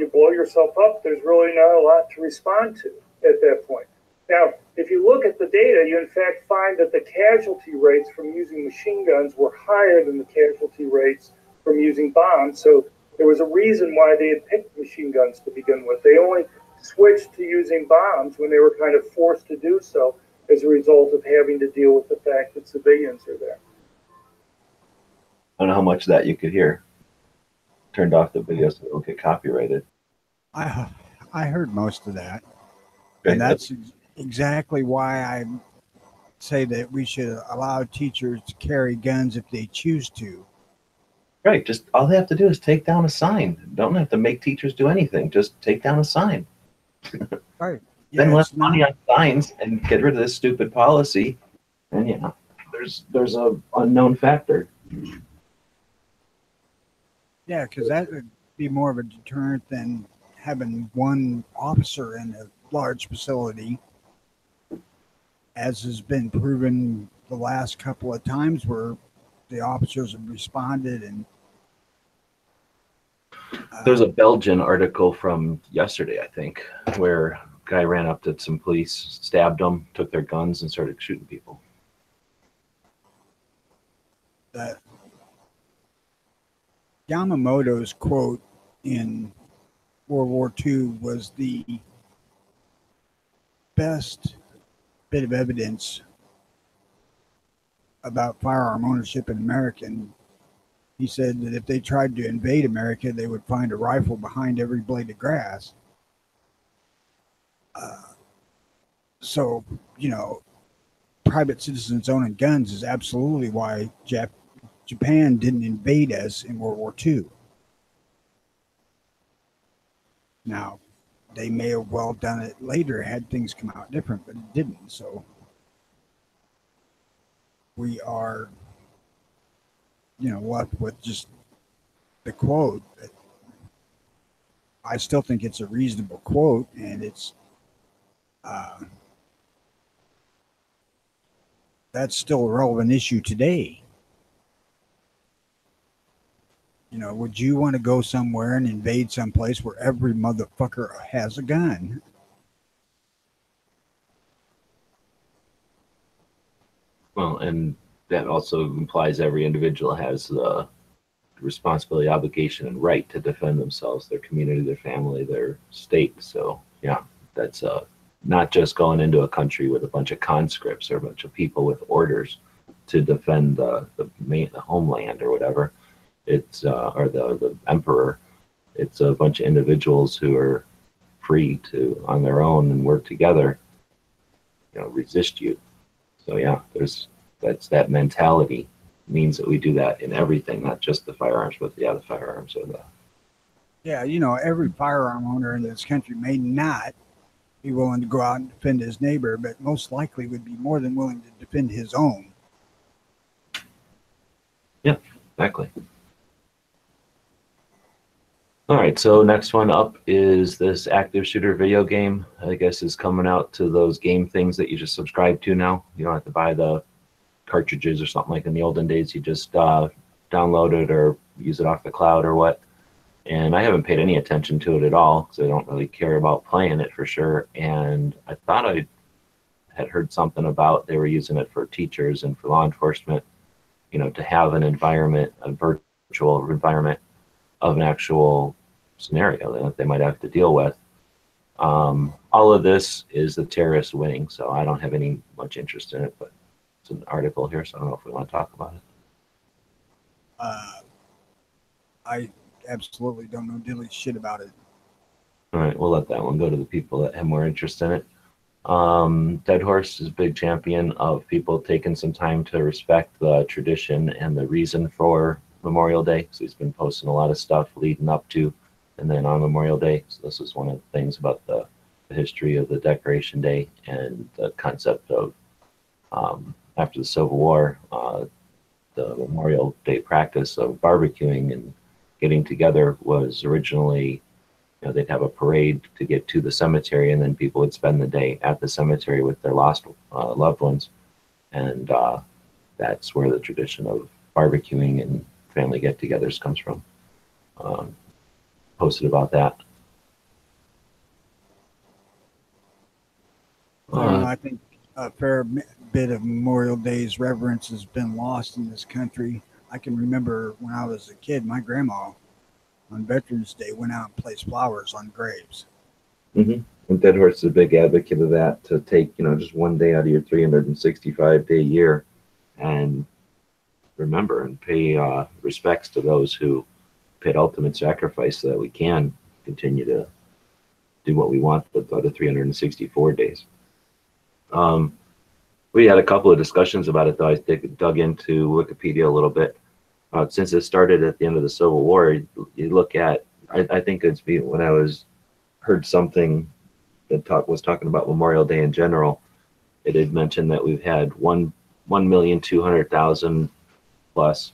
you blow yourself up, there's really not a lot to respond to at that point. Now, if you look at the data, you in fact find that the casualty rates from using machine guns were higher than the casualty rates from using bombs. So there was a reason why they had picked machine guns to begin with. They only switched to using bombs when they were kind of forced to do so as a result of having to deal with the fact that civilians are there. I don't know how much of that you could hear. Turned off the video so they don't get copyrighted. I heard most of that. And that's exactly why I say that we should allow teachers to carry guns if they choose to. Right. Just all they have to do is take down a sign. Don't have to make teachers do anything. Just take down a sign. Right. Yeah, Spend less money on signs and get rid of this stupid policy. And there's a unknown factor. Yeah, because that would be more of a deterrent than having one officer in a large facility, as has been proven the last couple of times where the officers have responded. And there's a Belgian article from yesterday, I think, where a guy ran up to some police, stabbed them, took their guns, and started shooting people. Yamamoto's quote in World War II was the best bit of evidence about firearm ownership in America. And he said that if they tried to invade America, they would find a rifle behind every blade of grass. So, private citizens owning guns is absolutely why Japan didn't invade us in World War II. Now, they may have well done it later had things come out different, but it didn't. So we are, left with just the quote. I still think it's a reasonable quote, and it's that's still a relevant issue today. Would you want to go somewhere and invade someplace where every motherfucker has a gun? Well, and that also implies every individual has the responsibility, obligation, and right to defend themselves, their community, their family, their state. So, yeah, that's not just going into a country with a bunch of conscripts or a bunch of people with orders to defend the homeland or whatever. It's or the emperor. It's a bunch of individuals who are free to, on their own, and work together, resist you. So yeah, that's that mentality means that we do that in everything, not just the firearms, but the firearms or the. Yeah, every firearm owner in this country may not be willing to go out and defend his neighbor, but most likely would be more than willing to defend his own. Yeah, exactly. All right, so next one up is this active shooter video game. I guess is coming out to those game things that you just subscribe to now. You don't have to buy the cartridges or something like in the olden days. You just download it or use it off the cloud or what. And I haven't paid any attention to it at all because I don't really care about playing it for sure. And I thought I had heard something about they were using it for teachers and for law enforcement, you know, to have an environment, a virtual environment of an actual scenario that they might have to deal with. All of this is the terrorists winning, so I don't have any much interest in it, but it's an article here, so I don't know if we want to talk about it. I absolutely don't know diddly shit about it. All right, we'll let that one go to the people that have more interest in it. Dead Horse is a big champion of people taking some time to respect the tradition and the reason for Memorial Day. So he's been posting a lot of stuff leading up to and then on Memorial Day. So this is one of the things about the history of the Decoration Day and the concept of after the Civil War, the Memorial Day practice of barbecuing and getting together was originally, you know, they'd have a parade to get to the cemetery, and then people would spend the day at the cemetery with their lost loved ones. And that's where the tradition of barbecuing and family get-togethers comes from. Posted about that. I think a fair bit of Memorial Day's reverence has been lost in this country. I can remember when I was a kid, my grandma on Veterans Day went out and placed flowers on graves. Mm-hmm. And Dead Horse is a big advocate of that, to take, you know, just one day out of your 365-day year and remember and pay respects to those who paid ultimate sacrifice so that we can continue to do what we want with the other 364 days. We had a couple of discussions about it, though. I dug into Wikipedia a little bit. Since it started at the end of the Civil War, you look at, I think it's when I heard something that was talking about Memorial Day in general, it had mentioned that we've had 1,200,000 plus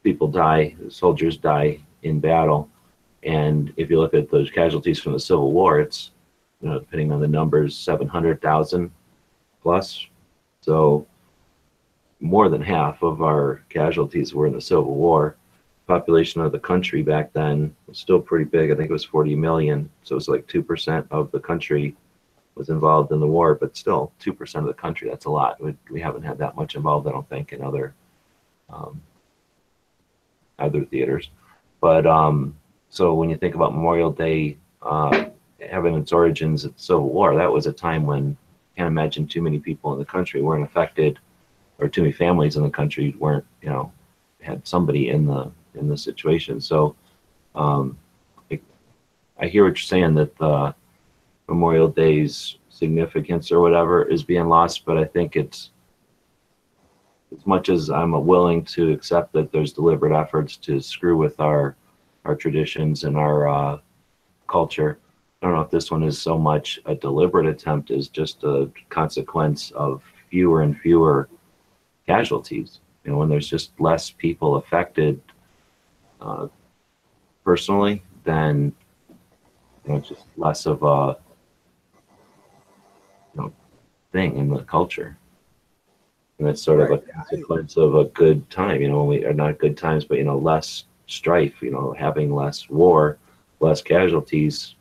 people die, soldiers die in battle. And if you look at those casualties from the Civil War, it's, you know, depending on the numbers, 700,000 plus. So more than half of our casualties were in the Civil War. Population of the country back then was still pretty big. I think it was 40 million. So it was like 2% of the country was involved in the war, but still 2% of the country, that's a lot. We haven't had that much involved, I don't think, in other theaters. But so when you think about Memorial Day having its origins at the Civil War, that was a time when I can't imagine too many people in the country weren't affected, or too many families in the country weren't, you know, had somebody in the situation. So I hear what you're saying, that the Memorial Day's significance or whatever is being lost, but I think it's, as much as I'm willing to accept that there's deliberate efforts to screw with our traditions and our culture, I don't know if this one is so much a deliberate attempt as just a consequence of fewer and fewer casualties. You know, when there's just less people affected personally, then, you know, just less of a, you know, thing in the culture. And that's sort of a consequence of a good time, you know, when we are not good times, but, you know, less strife, you know, having less war, less casualties.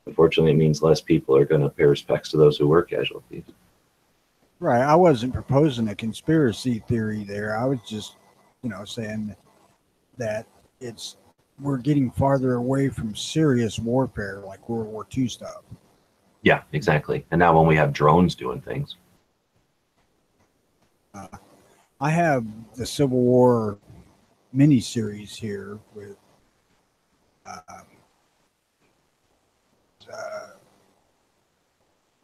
Unfortunately, it means less people are going to pay respects to those who were casualties. Right. I wasn't proposing a conspiracy theory there. I was just, you know, saying that we're getting farther away from serious warfare like World War II stuff. Yeah, exactly. And now when we have drones doing things. I have the Civil War miniseries here with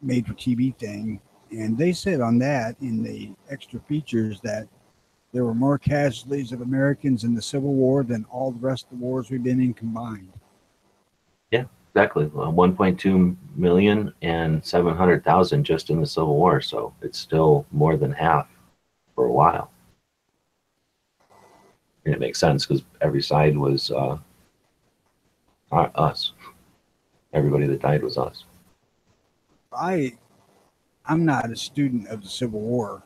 made for TV thing, and they said on that in the extra features that there were more casualties of Americans in the Civil War than all the rest of the wars we've been in combined. Yeah, exactly. 1.2 million and 700,000 just in the Civil War. So it's still more than half for a while. And it makes sense because every side was us. Everybody that died was us. I'm not a student of the Civil War,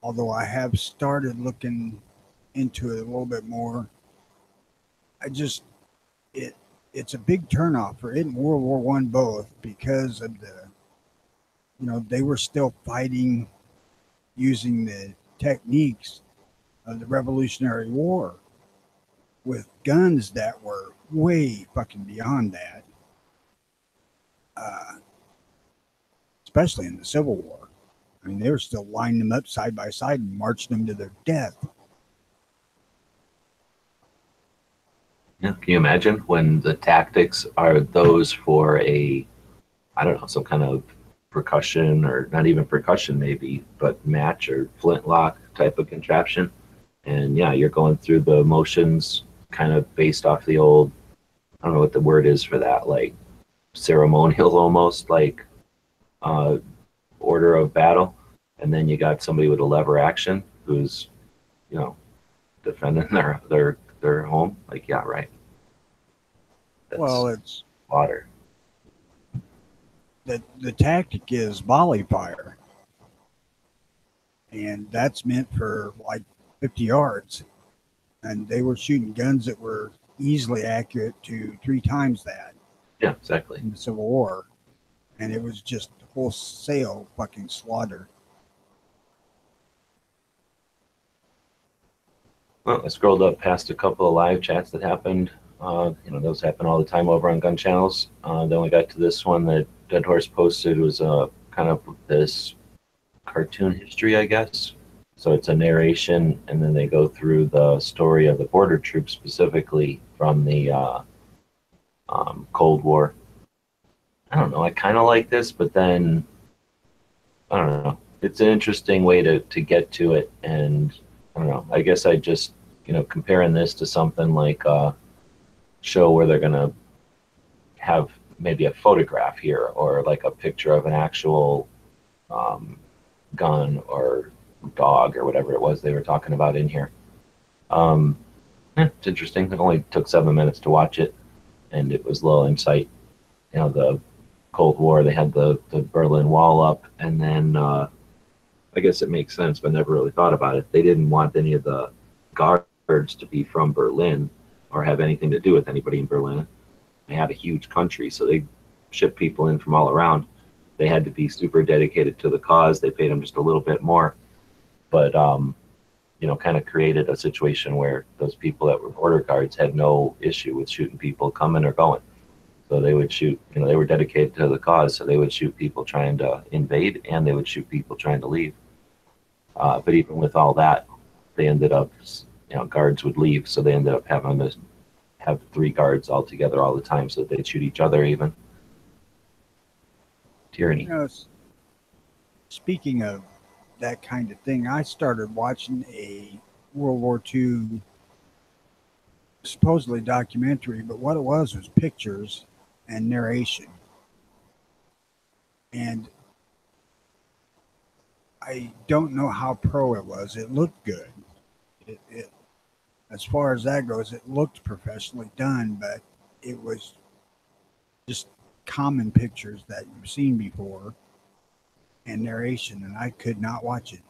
although I have started looking into it a little bit more. I just it's a big turnoff for it in World War One both because of they were still fighting using the techniques of the Revolutionary War with guns that were way fucking beyond that, uh, especially in the Civil War. I mean, they were still lining them up side by side and marching them to their death. Yeah, can you imagine when the tactics are those for I don't know, some kind of percussion, or not even percussion maybe, but match or flintlock type of contraption? And yeah, you're going through the motions kind of based off the old, I don't know what the word is for that, like ceremonial almost, like order of battle. And then you got somebody with a lever action who's, defending their home. Like, yeah, right. That's Well, it's water. the tactic is volley fire, and that's meant for like 50 yards. And they were shooting guns that were easily accurate to 3 times that Yeah, exactly. in the Civil War. And it was just wholesale fucking slaughter. Well, I scrolled up past a couple of live chats that happened. Those happen all the time over on gun channels. Then we got to this one that Dead Horse posted. It was kind of this cartoon history, I guess. So it's a narration, and then they go through the story of the border troops specifically from the Cold War. I don't know. I kind of like this, but then I don't know. It's an interesting way to get to it, and I don't know. I guess I just comparing this to something like a show where they're gonna have maybe a photograph here or like a picture of an actual gun or dog or whatever it was they were talking about in here. It's interesting. It only took 7 minutes to watch it, and it was a little insight. The Cold War, they had the Berlin Wall up, and then I guess it makes sense, but I never really thought about it. They didn't want any of the guards to be from Berlin or have anything to do with anybody in Berlin. They had a huge country, so they shipped people in from all around. They had to be super dedicated to the cause. They paid them just a little bit more, but kind of created a situation where those people that were border guards had no issue with shooting people coming or going. So they would shoot, they were dedicated to the cause, so they would shoot people trying to invade, and they would shoot people trying to leave. But even with all that, they ended up, guards would leave, so they ended up having to have 3 guards all together all the time, so that they'd shoot each other even. Tyranny. Speaking of that kind of thing, I started watching a World War II supposedly documentary, but what it was pictures and narration. And I don't know how pro it was. It looked good. It as far as that goes, it looked professionally done, but it was just common pictures that you've seen before and narration, and I could not watch it.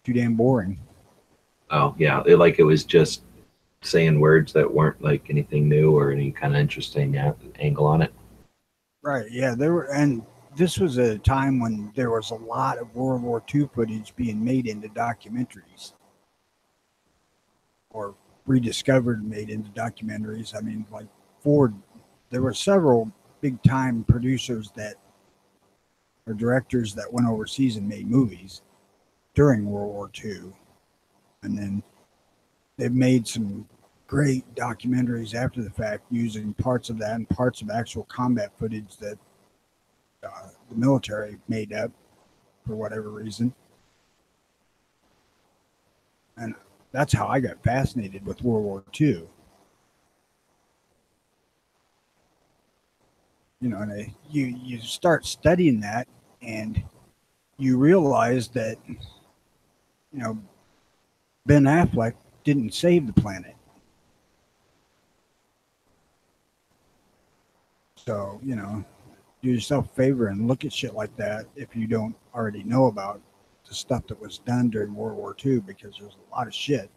Too damn boring. Oh yeah, it was just saying words that weren't like anything new or any kind of interesting angle on it. Right. Yeah. And this was a time when there was a lot of World War II footage being made into documentaries or rediscovered and made into documentaries. I mean, like Ford, there were several big time producers or directors that went overseas and made movies during World War II. And then they've made some great documentaries after the fact using parts of that and parts of actual combat footage that the military made up for whatever reason. And that's how I got fascinated with World War II. And you start studying that, and you realize that, Ben Affleck didn't save the planet. So, you know, do yourself a favor and look at shit like that if you don't already know about the stuff that was done during World War II, because there's a lot of shit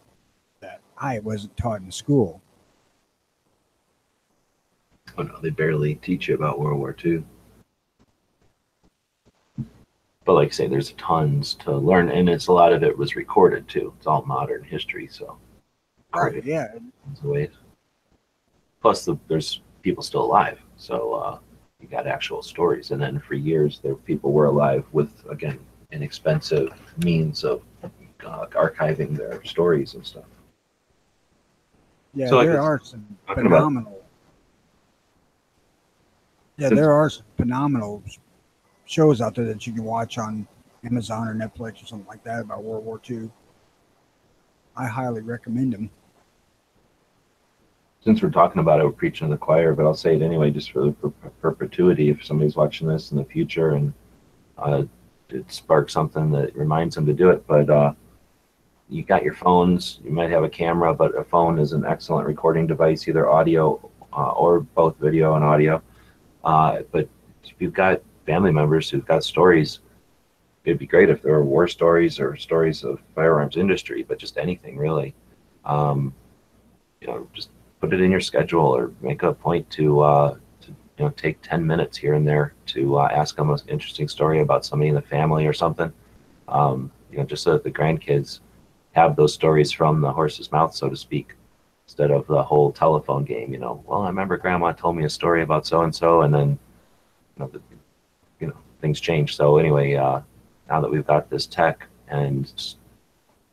that I wasn't taught in school. Oh no, they barely teach you about World War II. But like I say, there's tons to learn, and a lot of it was recorded too. It's all modern history, so Right, yeah. ways. Plus, there's people still alive, so you got actual stories. And then for years, people were alive with, again, inexpensive means of archiving their stories and stuff. Yeah, So, like, there are some talking about- phenomenal. Yeah, there are some phenomenal shows out there that you can watch on Amazon or Netflix or something like that about World War II. I highly recommend them. Since we're talking about it, we're preaching to the choir, but I'll say it anyway, just for perpetuity. If somebody's watching this in the future and it sparks something that reminds them to do it, but you got your phones, you might have a camera, but a phone is an excellent recording device, either audio or both video and audio. But if you've got family members who've got stories, it'd be great if there were war stories or stories of firearms industry, but just anything really. Just put it in your schedule or make a point to take 10 minutes here and there to ask them an interesting story about somebody in the family or something. Just so that the grandkids have those stories from the horse's mouth, so to speak, instead of the whole telephone game. Well, I remember Grandma told me a story about so and so, and then things change. So anyway, now that we've got this tech and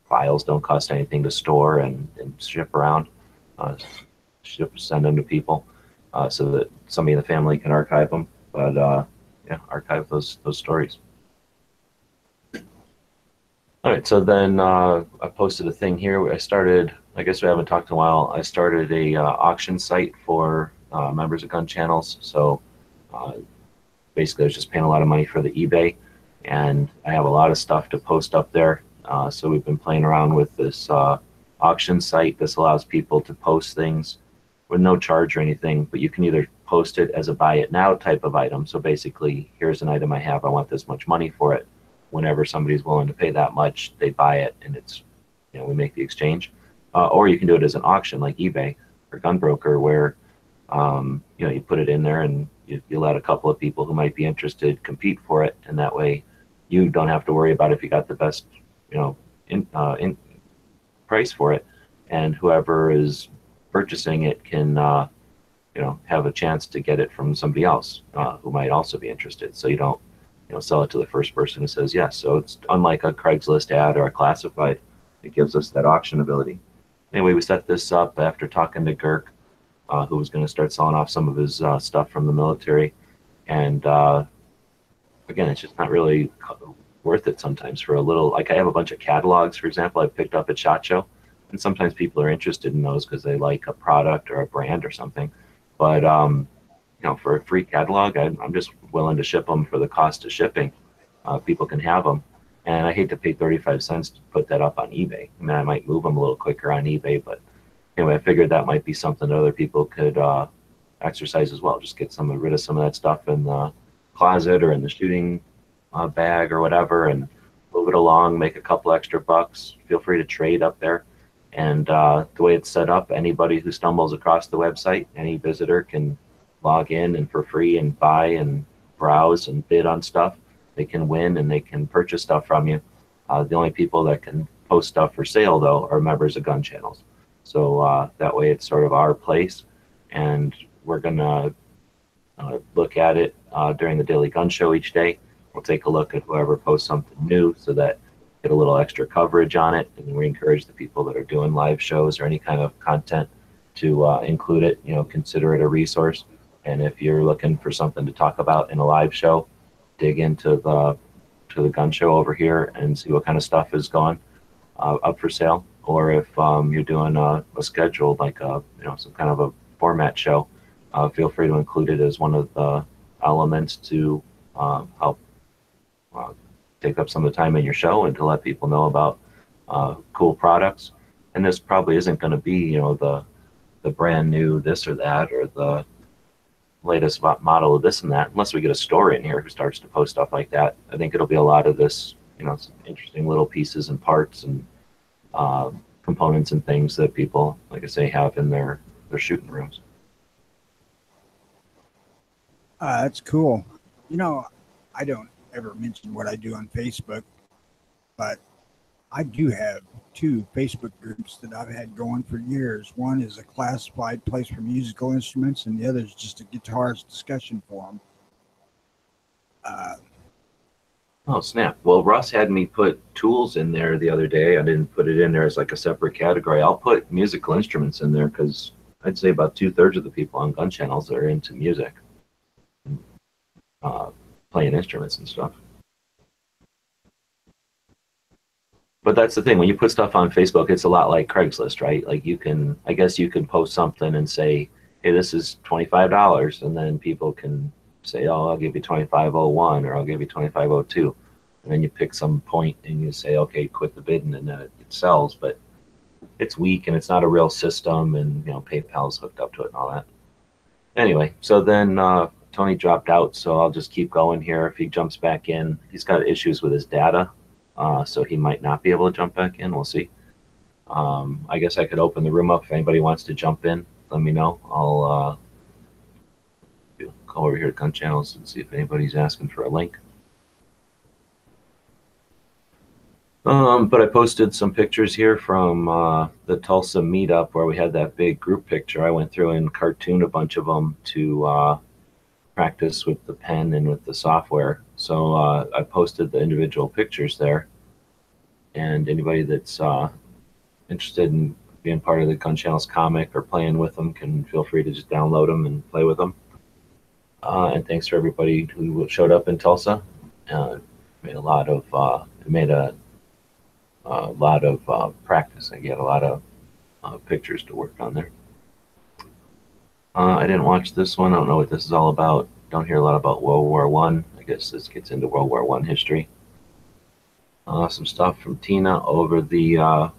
files don't cost anything to store and ship around, send them to people so that somebody in the family can archive them. But archive those stories. All right, so then I posted a thing here. I guess we haven't talked in a while. I started a auction site for members of gun channels. So basically, I was just paying a lot of money for the eBay, and I have a lot of stuff to post up there. So we've been playing around with this auction site. This allows people to post things with no charge or anything, but you can either post it as a buy it now type of item. So basically, here's an item I have, I want this much money for it. Whenever somebody's willing to pay that much, they buy it, and it's, we make the exchange. Or you can do it as an auction like eBay or Gunbroker, where you put it in there and you let a couple of people who might be interested compete for it, and that way you don't have to worry about if you got the best in price for it, and whoever is purchasing it can have a chance to get it from somebody else who might also be interested. So you don't sell it to the first person who says yes. So it's unlike a Craigslist ad or a classified. It gives us that auction ability. Anyway, we set this up after talking to Girk, who was going to start selling off some of his stuff from the military. And again, it's just not really worth it sometimes for a little. Like I have a bunch of catalogs, for example, I picked up at SHOT Show. And sometimes people are interested in those because they like a product or a brand or something. But for a free catalog, I'm just willing to ship them for the cost of shipping. People can have them. And I hate to pay 35 cents to put that up on eBay. I mean, I might move them a little quicker on eBay, but anyway, I figured that might be something that other people could exercise as well. Just get rid of some of that stuff in the closet or in the shooting bag or whatever, and move it along, make a couple extra bucks. Feel free to trade up there. And the way it's set up, anybody who stumbles across the website, any visitor can log in and for free and buy and browse and bid on stuff. They can win and they can purchase stuff from you. The only people that can post stuff for sale, though, are members of gun channels. So that way it's sort of our place. And we're going to look at it during the Daily Gun Show each day. We'll take a look at whoever posts something new so that get a little extra coverage on it. And we encourage the people that are doing live shows or any kind of content to include it, consider it a resource. And if you're looking for something to talk about in a live show, dig into the gun show over here and see what kind of stuff is going up for sale. Or if you're doing a scheduled, like some kind of a format show, feel free to include it as one of the elements to help take up some of the time in your show and to let people know about cool products. And this probably isn't going to be, you know, the brand new this or that, or the latest model of this and that, unless we get a store in here who starts to post stuff like that. I think it'll be a lot of this, you know, some interesting little pieces and parts and components and things that people, like I say, have in their shooting rooms. That's cool. You know, I don't ever mention what I do on Facebook, but I do have two Facebook groups that I've had going for years. One is a classified place for musical instruments, and the other is just a guitarist discussion forum. Oh, snap. Well, Russ had me put tools in there the other day. I didn't put it in there as like a separate category. I'll put musical instruments in there because I'd say about 2/3 of the people on gun channels are into music, playing instruments and stuff. But that's the thing, when you put stuff on Facebook, it's a lot like Craigslist, right? Like you can, I guess you can post something and say, hey, this is $25, and then people can say, oh, I'll give you 2501, or I'll give you 2502. And then you pick some point and you say, okay, quit the bidding, and then it sells. But it's weak and it's not a real system, and you know, PayPal's hooked up to it and all that. Anyway, so then Tony dropped out, so I'll just keep going here. If he jumps back in, he's got issues with his data. So he might not be able to jump back in. We'll see. I guess I could open the room up if anybody wants to jump in. Let me know. I'll go over here to Gun Channels and see if anybody's asking for a link. But I posted some pictures here from the Tulsa meetup where we had that big group picture. I went through and cartooned a bunch of them to practice with the pen and with the software. So I posted the individual pictures there, and anybody that's interested in being part of the Gun Channels comic or playing with them can feel free to just download them and play with them. And thanks for everybody who showed up in Tulsa. Made a lot of practice. I get a lot of pictures to work on there. I didn't watch this one. I don't know what this is all about. Don't hear a lot about World War I. I guess this gets into World War I history. Some stuff from Tina over the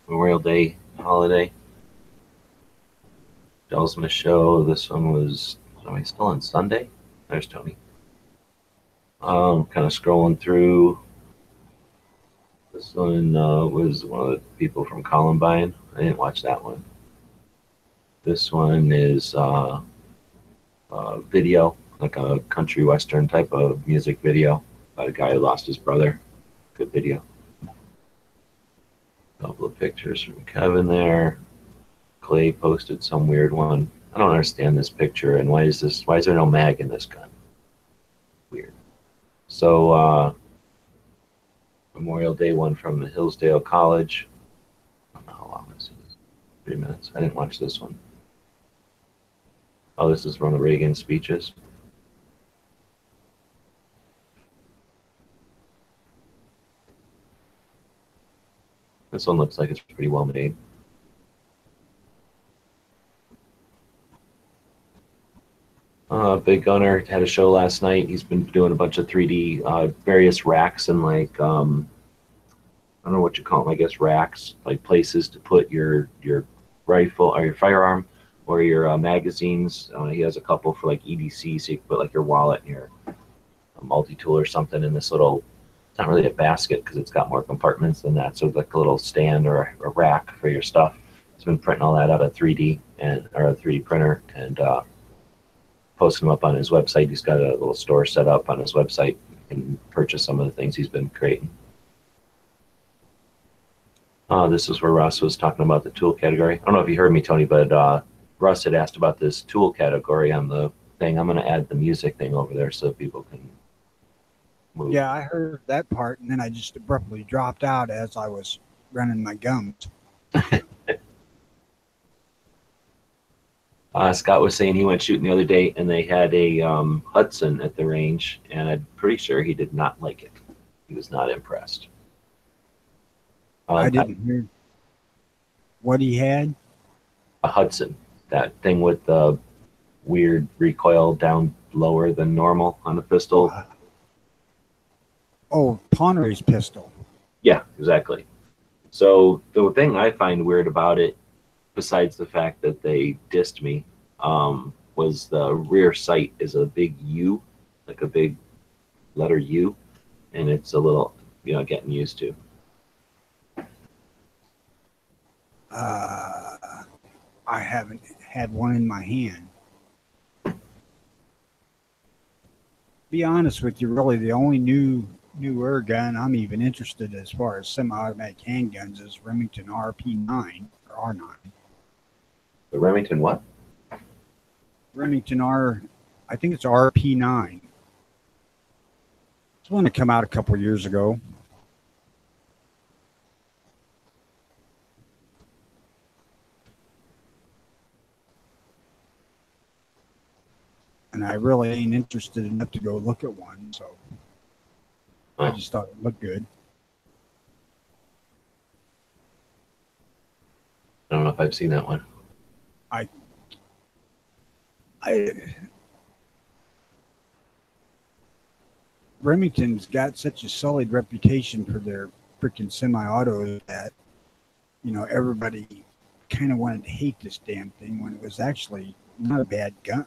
Memorial Day holiday. Delsma show. This one was, am I still on Sunday? There's Tony. Kind of scrolling through. This one was one of the people from Columbine. I didn't watch that one. This one is video, like a country western type of music video about a guy who lost his brother. Good video. A couple of pictures from Kevin there. Clay posted some weird one. I don't understand this picture, and why is there no mag in this gun? Weird. So Memorial Day one from the Hillsdale College. I don't know how long this is. 3 minutes. I didn't watch this one. Oh, this is from the Reagan speeches. This one looks like it's pretty well made. Big Gunner had a show last night. He's been doing a bunch of 3D various racks and like I don't know what you call them. I guess racks, like places to put your rifle or your firearm or your magazines. He has a couple for like EDC, so you can put like your wallet and your multi-tool or something in this little. It's not really a basket because it's got more compartments than that. So it's like a little stand or a rack for your stuff. He's been printing all that out of 3D or a 3D printer and posting them up on his website. He's got a little store set up on his website. You can purchase some of the things he's been creating. This is where Russ was talking about the tool category. I don't know if you heard me, Tony, but Russ had asked about this tool category on the thing. I'm going to add the music thing over there so people can move. Yeah, I heard that part, and then I just abruptly dropped out as I was running my gums. Scott was saying he went shooting the other day, and they had a Hudson at the range, and I'm pretty sure he did not like it. He was not impressed. I didn't hear what he had. A Hudson, that thing with the weird recoil down lower than normal on the pistol. Oh, Connery's pistol. Yeah, exactly. So the thing I find weird about it, besides the fact that they dissed me, was the rear sight is a big U, like a big letter U, and it's a little, getting used to. I haven't had one in my hand. Be honest with you, really, the only newer gun I'm even interested as far as semi-automatic handguns is Remington RP9 or R9. The Remington what? Remington I think it's RP9. It's one that came out a couple years ago. And I really ain't interested enough to go look at one, so I just thought it looked good. I don't know if I've seen that one. Remington's got such a solid reputation for their freaking semi-autos that, everybody kind of wanted to hate this damn thing when it was actually not a bad gun.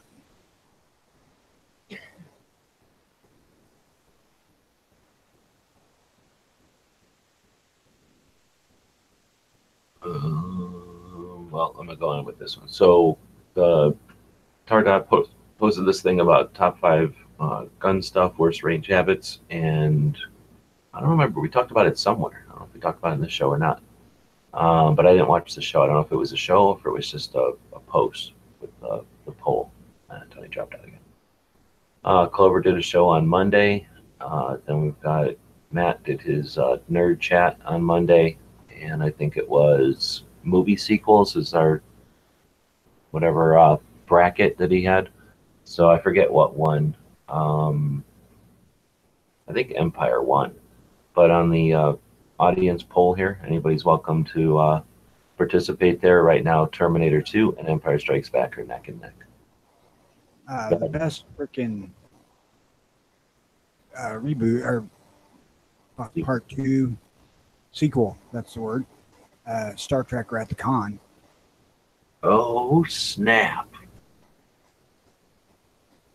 Well, I'm gonna go on with this one. So, Tardot posted this thing about top 5 gun stuff, worst range habits, and I don't remember. We talked about it somewhere. I don't know if we talked about it in the show or not. But I didn't watch the show. I don't know if it was a show or if it was just a post with the poll. Tony dropped out again. Clover did a show on Monday. Then we've got Matt did his nerd chat on Monday, and I think it was movie sequels is our whatever bracket that he had. So I forget what one. I think Empire won. But on the audience poll here, anybody's welcome to participate there. Right now, Terminator 2 and Empire Strikes Back are neck and neck. The best freaking reboot or part 2 sequel, that's the word. Star Trek Wrath of Khan. Oh, snap.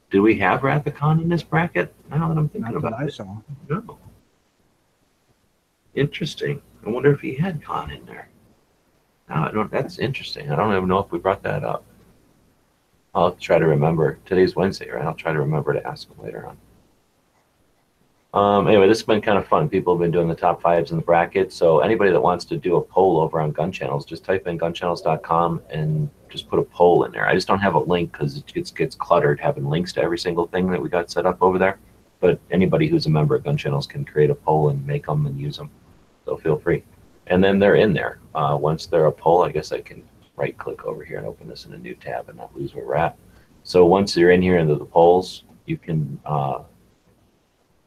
Do we have Wrath of Khan in this bracket? Now that I'm thinking Not that about I it. saw. No. Interesting. I wonder if he had Khan in there. No, I don't. That's interesting. I don't even know if we brought that up. I'll try to remember. Today's Wednesday, right? I'll try to remember to ask him later on. Anyway, this has been kind of fun. People have been doing the top 5s in the bracket. So anybody that wants to do a poll over on Gun Channels, just type in gunchannels.com and just put a poll in there. I just don't have a link because it gets cluttered having links to every single thing that we got set up over there. But anybody who's a member of Gun Channels can create a poll and make them and use them. So feel free. And then they're in there. Once they're a poll, I guess I can right-click over here and open this in a new tab and not lose where we're at. So once you're in here into the polls, you can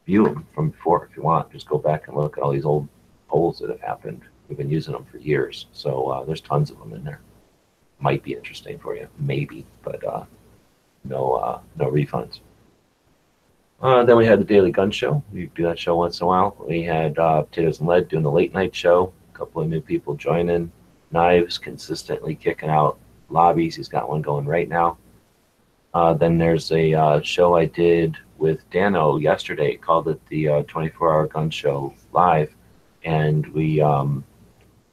view them from before if you want. Just go back and look at all these old polls that have happened. We've been using them for years. So there's tons of them in there. Might be interesting for you, maybe, but no refunds. Then we had the Daily Gun Show. We do that show once in a while. We had Potatoes and Lead doing the late night show. A couple of new people joining. Knives consistently kicking out lobbies. He's got one going right now. Then there's a show I did with Dano yesterday. Called it the 24-hour Gun Show Live. And we, I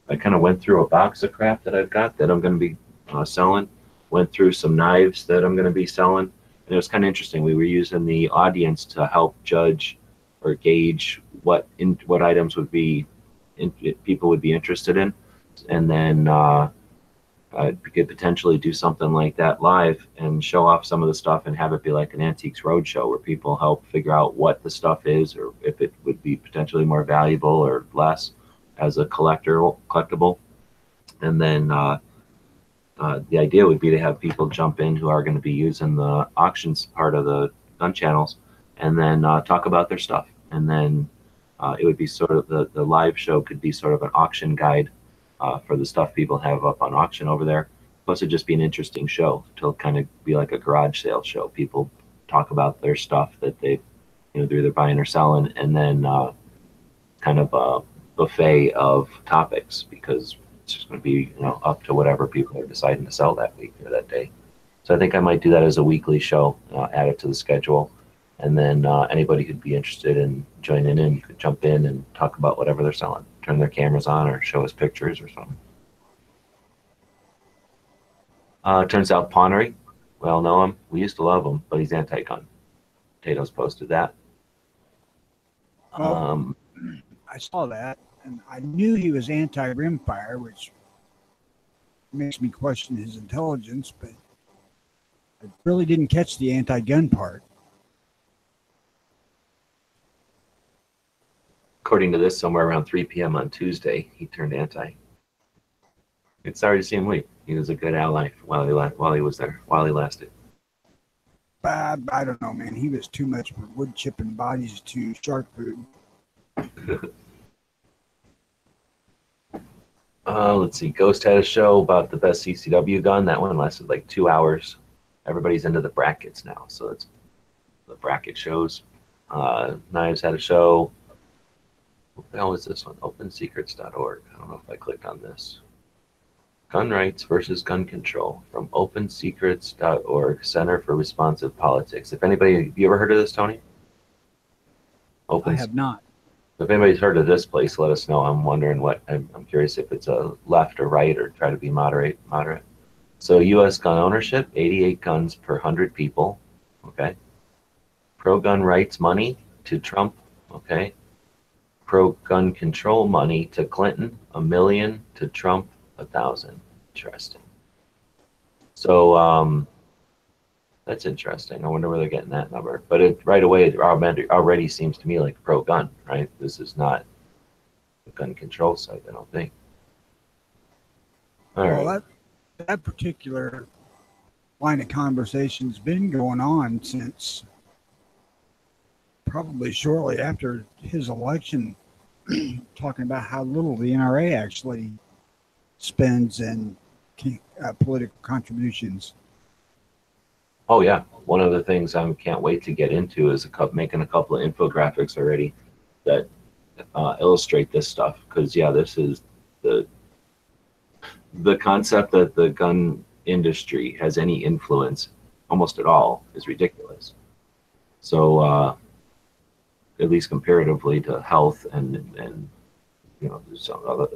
kind of went through a box of crap that I've got that I'm going to be selling. Went through some knives that I'm going to be selling. And it was kind of interesting. We were using the audience to help judge or gauge what items would be people would be interested in, and then we could potentially do something like that live and show off some of the stuff and have it be like an Antiques Roadshow where people help figure out what the stuff is or if it would be potentially more valuable or less as a collectible, and then. The idea would be to have people jump in who are going to be using the auctions part of the gun channels and then talk about their stuff. And then it would be sort of the live show could be sort of an auction guide for the stuff people have up on auction over there. Plus it'd just be an interesting show to kind of be like a garage sale show. People talk about their stuff that they're either buying or selling, and then kind of buffet of topics, because it's just going to be, you know, up to whatever people are deciding to sell that week or that day. So I think I might do that as a weekly show, add it to the schedule, and then anybody who'd be interested in joining in could jump in and talk about whatever they're selling, turn their cameras on or show us pictures or something. Turns out Pawnery, we all know him. We used to love him, but he's anti-gun. Potatoes posted that. Well, I saw that, and I knew he was anti-rimfire, which makes me question his intelligence, but I really didn't catch the anti-gun part. According to this, somewhere around 3 p.m. on Tuesday, he turned anti. It's sorry to see him leave. He was a good ally while he was there, while he lasted. I don't know, man. He was too much for wood chipping bodies to shark food. Let's see. Ghost had a show about the best CCW gun. That one lasted like 2 hours. Everybody's into the brackets now, so it's the bracket shows. Knives had a show. What the hell is this one? OpenSecrets.org. I don't know if I clicked on this. Gun Rights versus Gun Control from OpenSecrets.org, Center for Responsive Politics. If anybody, have you ever heard of this, Tony? I have not. If anybody's heard of this place, let us know. I'm wondering what, I'm curious if it's a left or right or try to be moderate. So U.S. gun ownership, 88 guns per 100 people, okay? Pro-gun rights money to Trump, okay? Pro-gun control money to Clinton, 1 million, to Trump, 1,000. Interesting. So that's interesting. I wonder where they're getting that number. But it right away, it already seems to me like pro-gun, right? This is not a gun control site, I don't think. All right. That particular line of conversation's been going on since probably shortly after his election, talking about how little the NRA actually spends in political contributions. Oh yeah, one of the things I can't wait to get into is making a couple of infographics already that illustrate this stuff. Because yeah, this is the concept that the gun industry has any influence almost at all is ridiculous. So at least comparatively to health and you know,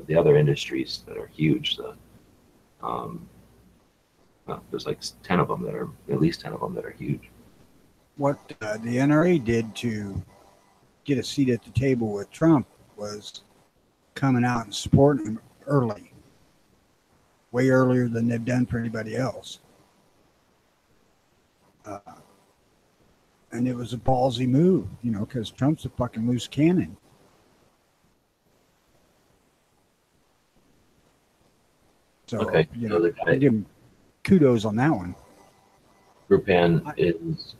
the other industries that are huge. There's like 10 of them that are, at least 10 of them that are huge. What the NRA did to get a seat at the table with Trump was coming out and supporting him early, way earlier than they've done for anybody else. And it was a ballsy move, you know, because Trump's a fucking loose cannon. So, okay, you know, I give him kudos on that one. Rupan is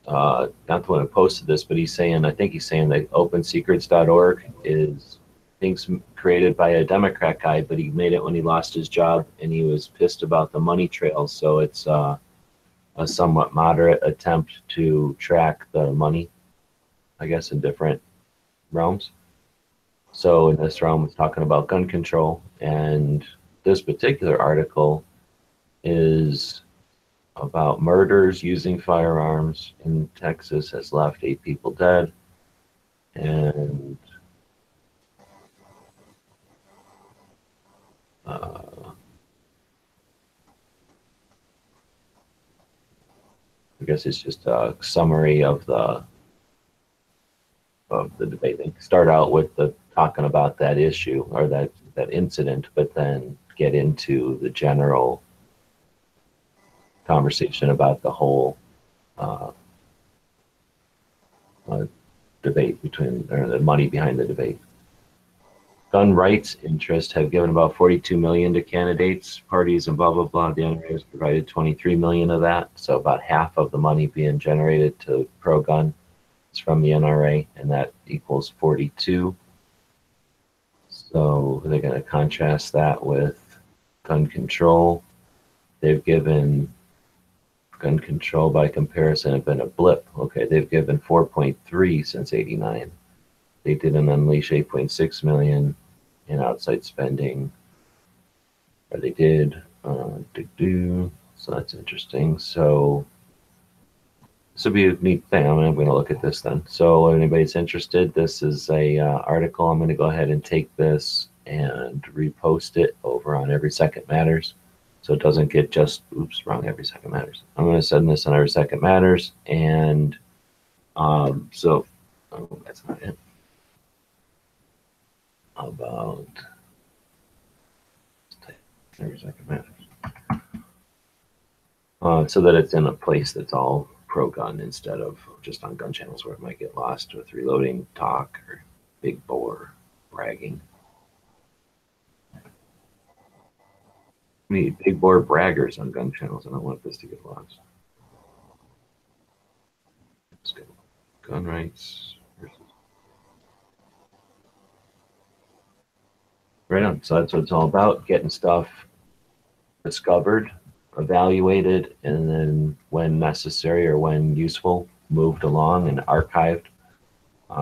not the one who posted this, but I think he's saying that OpenSecrets.org is things created by a Democrat guy, but he made it when he lost his job and he was pissed about the money trails. So it's a somewhat moderate attempt to track the money, I guess, in different realms. So in this realm, it's talking about gun control, and this particular article is about murders using firearms in Texas has left 8 people dead. And I guess it's just a summary of the debate. They start out with talking about that issue or that incident, but then get into the general conversation about the whole debate or the money behind the debate. Gun rights interests have given about 42 million to candidates, parties, and blah blah blah. The NRA has provided 23 million of that, so about half of the money being generated to pro-gun is from the NRA, and that equals 42. So they're going to contrast that with gun control. They've given gun control by comparison have been a blip. Okay, they've given 4.3 since '89. they didn't unleash 8.6 million in outside spending, or they did. So that's interesting. So this would be a neat thing. I'm going to look at this then. So if anybody's interested, this is a article. I'm going to go ahead and take this and repost it over on Every Second Matters, so it doesn't get just, oops, wrong, Every Second Matters. I'm going to send this on Every Second Matters, and so, oh, that's not it. About Every Second Matters. So that it's in a place that's all pro-gun instead of just on gun channels where it might get lost with reloading talk or big bore bragging. Me, big bore braggers on gun channels. I don't want this to get lost. Let's go. Gun rights versus. Right on. So that's what it's all about, getting stuff discovered, evaluated, and then when necessary or when useful, moved along and archived,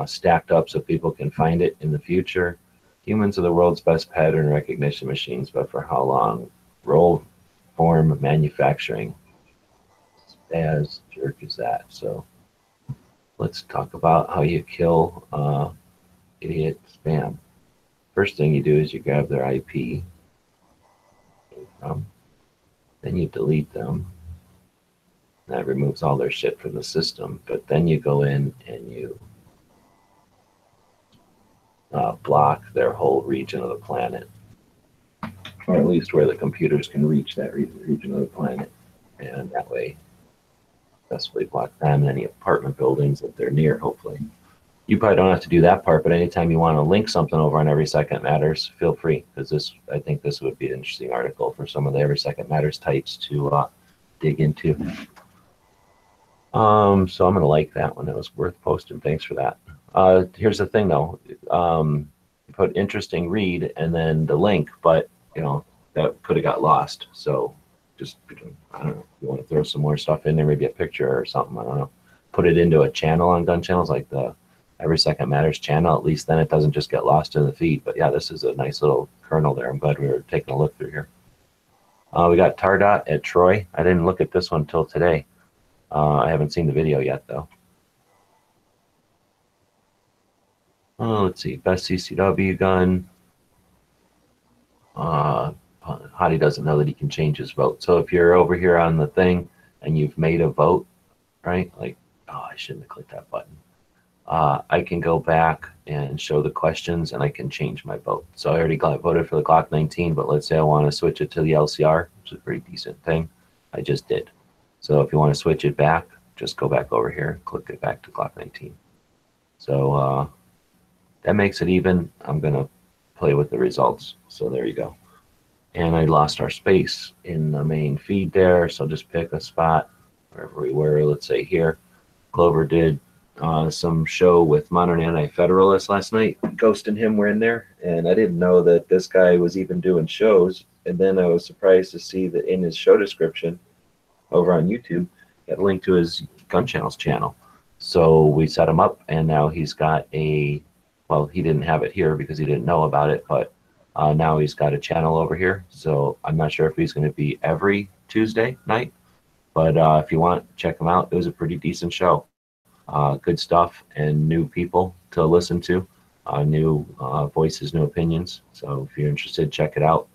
stacked up so people can find it in the future. Humans are the world's best pattern recognition machines, but for how long? Roll form manufacturing. As jerk is that? So let's talk about how you kill idiot spam. First thing you do is you grab their IP. Then you delete them. That removes all their shit from the system. But then you go in and you block their whole region of the planet, or at least where the computers can reach that region of the planet, and that way successfully block them and any apartment buildings that they're near, hopefully. You probably don't have to do that part, but anytime you want to link something over on Every Second Matters, feel free, because I think this would be an interesting article for some of the Every Second Matters types to dig into. So I'm going to like that one. It was worth posting. Thanks for that. Here's the thing, though. Put interesting read and then the link, but that could have got lost. So just, I don't know, you want to throw some more stuff in there, maybe a picture or something, I don't know. Put it into a channel on gun channels like the Every Second Matters channel. At least then it doesn't just get lost in the feed. But yeah, this is a nice little kernel there. I'm glad we were taking a look through here. We got Tardot at Troy. I didn't look at this one until today. I haven't seen the video yet, though. Let's see, best CCW gun. Hottie doesn't know that he can change his vote. So if you're over here on the thing and you've made a vote, right? Like, oh, I shouldn't have clicked that button. I can go back and show the questions and I can change my vote. So I already voted for the Glock 19, but let's say I want to switch it to the LCR, which is a pretty decent thing. I just did. So if you want to switch it back, just go back over here and click it back to Glock 19. So that makes it even. I'm going to play with the results. So there you go. And I lost our space in the main feed there. So just pick a spot wherever we were. Let's say here. Clover did some show with Modern Anti-Federalists last night. Ghost and him were in there. And I didn't know that this guy was even doing shows. And then I was surprised to see that in his show description over on YouTube, got a link to his Gun Channels channel. So we set him up, and now he's got well, he didn't have it here because he didn't know about it, but now he's got a channel over here. So I'm not sure if he's going to be every Tuesday night, but if you want, check him out. It was a pretty decent show. Good stuff and new people to listen to, new voices, new opinions. So if you're interested, check it out.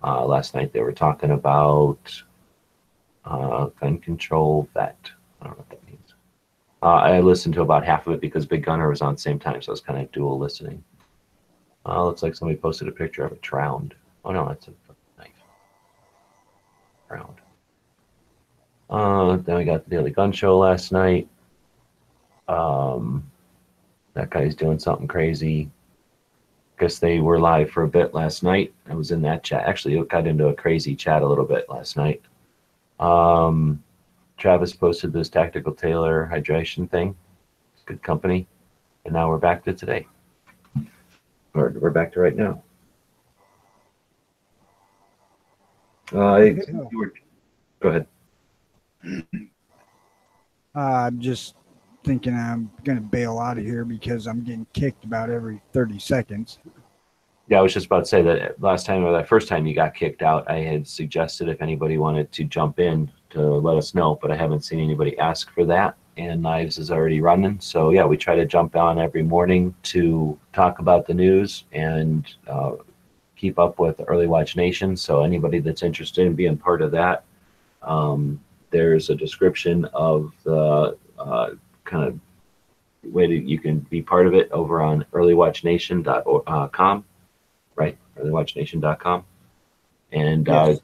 Last night they were talking about gun control vet. I don't know what that means. I listened to about half of it because Big Gunner was on at the same time, so I was kind of dual listening. Looks like somebody posted a picture of a tround. Oh no, that's a knife. Tround. Then we got the Daily Gun Show last night. That guy's doing something crazy. Guess they were live for a bit last night. I was in that chat. Actually, it got into a crazy chat a little bit last night. Travis posted this Tactical Tailor hydration thing. Good company. And now we're back to today. Or we're back to right now. Go ahead. Just thinking I'm going to bail out of here because I'm getting kicked about every 30 seconds. Yeah, I was just about to say that last time, or that first time you got kicked out, I had suggested if anybody wanted to jump in to let us know, but I haven't seen anybody ask for that. And Knives is already running. So yeah, we try to jump on every morning to talk about the news and keep up with Early Watch Nation. So anybody that's interested in being part of that, there's a description of the kind of way that you can be part of it over on earlywatchnation.com, right? earlywatchnation.com. And Yes.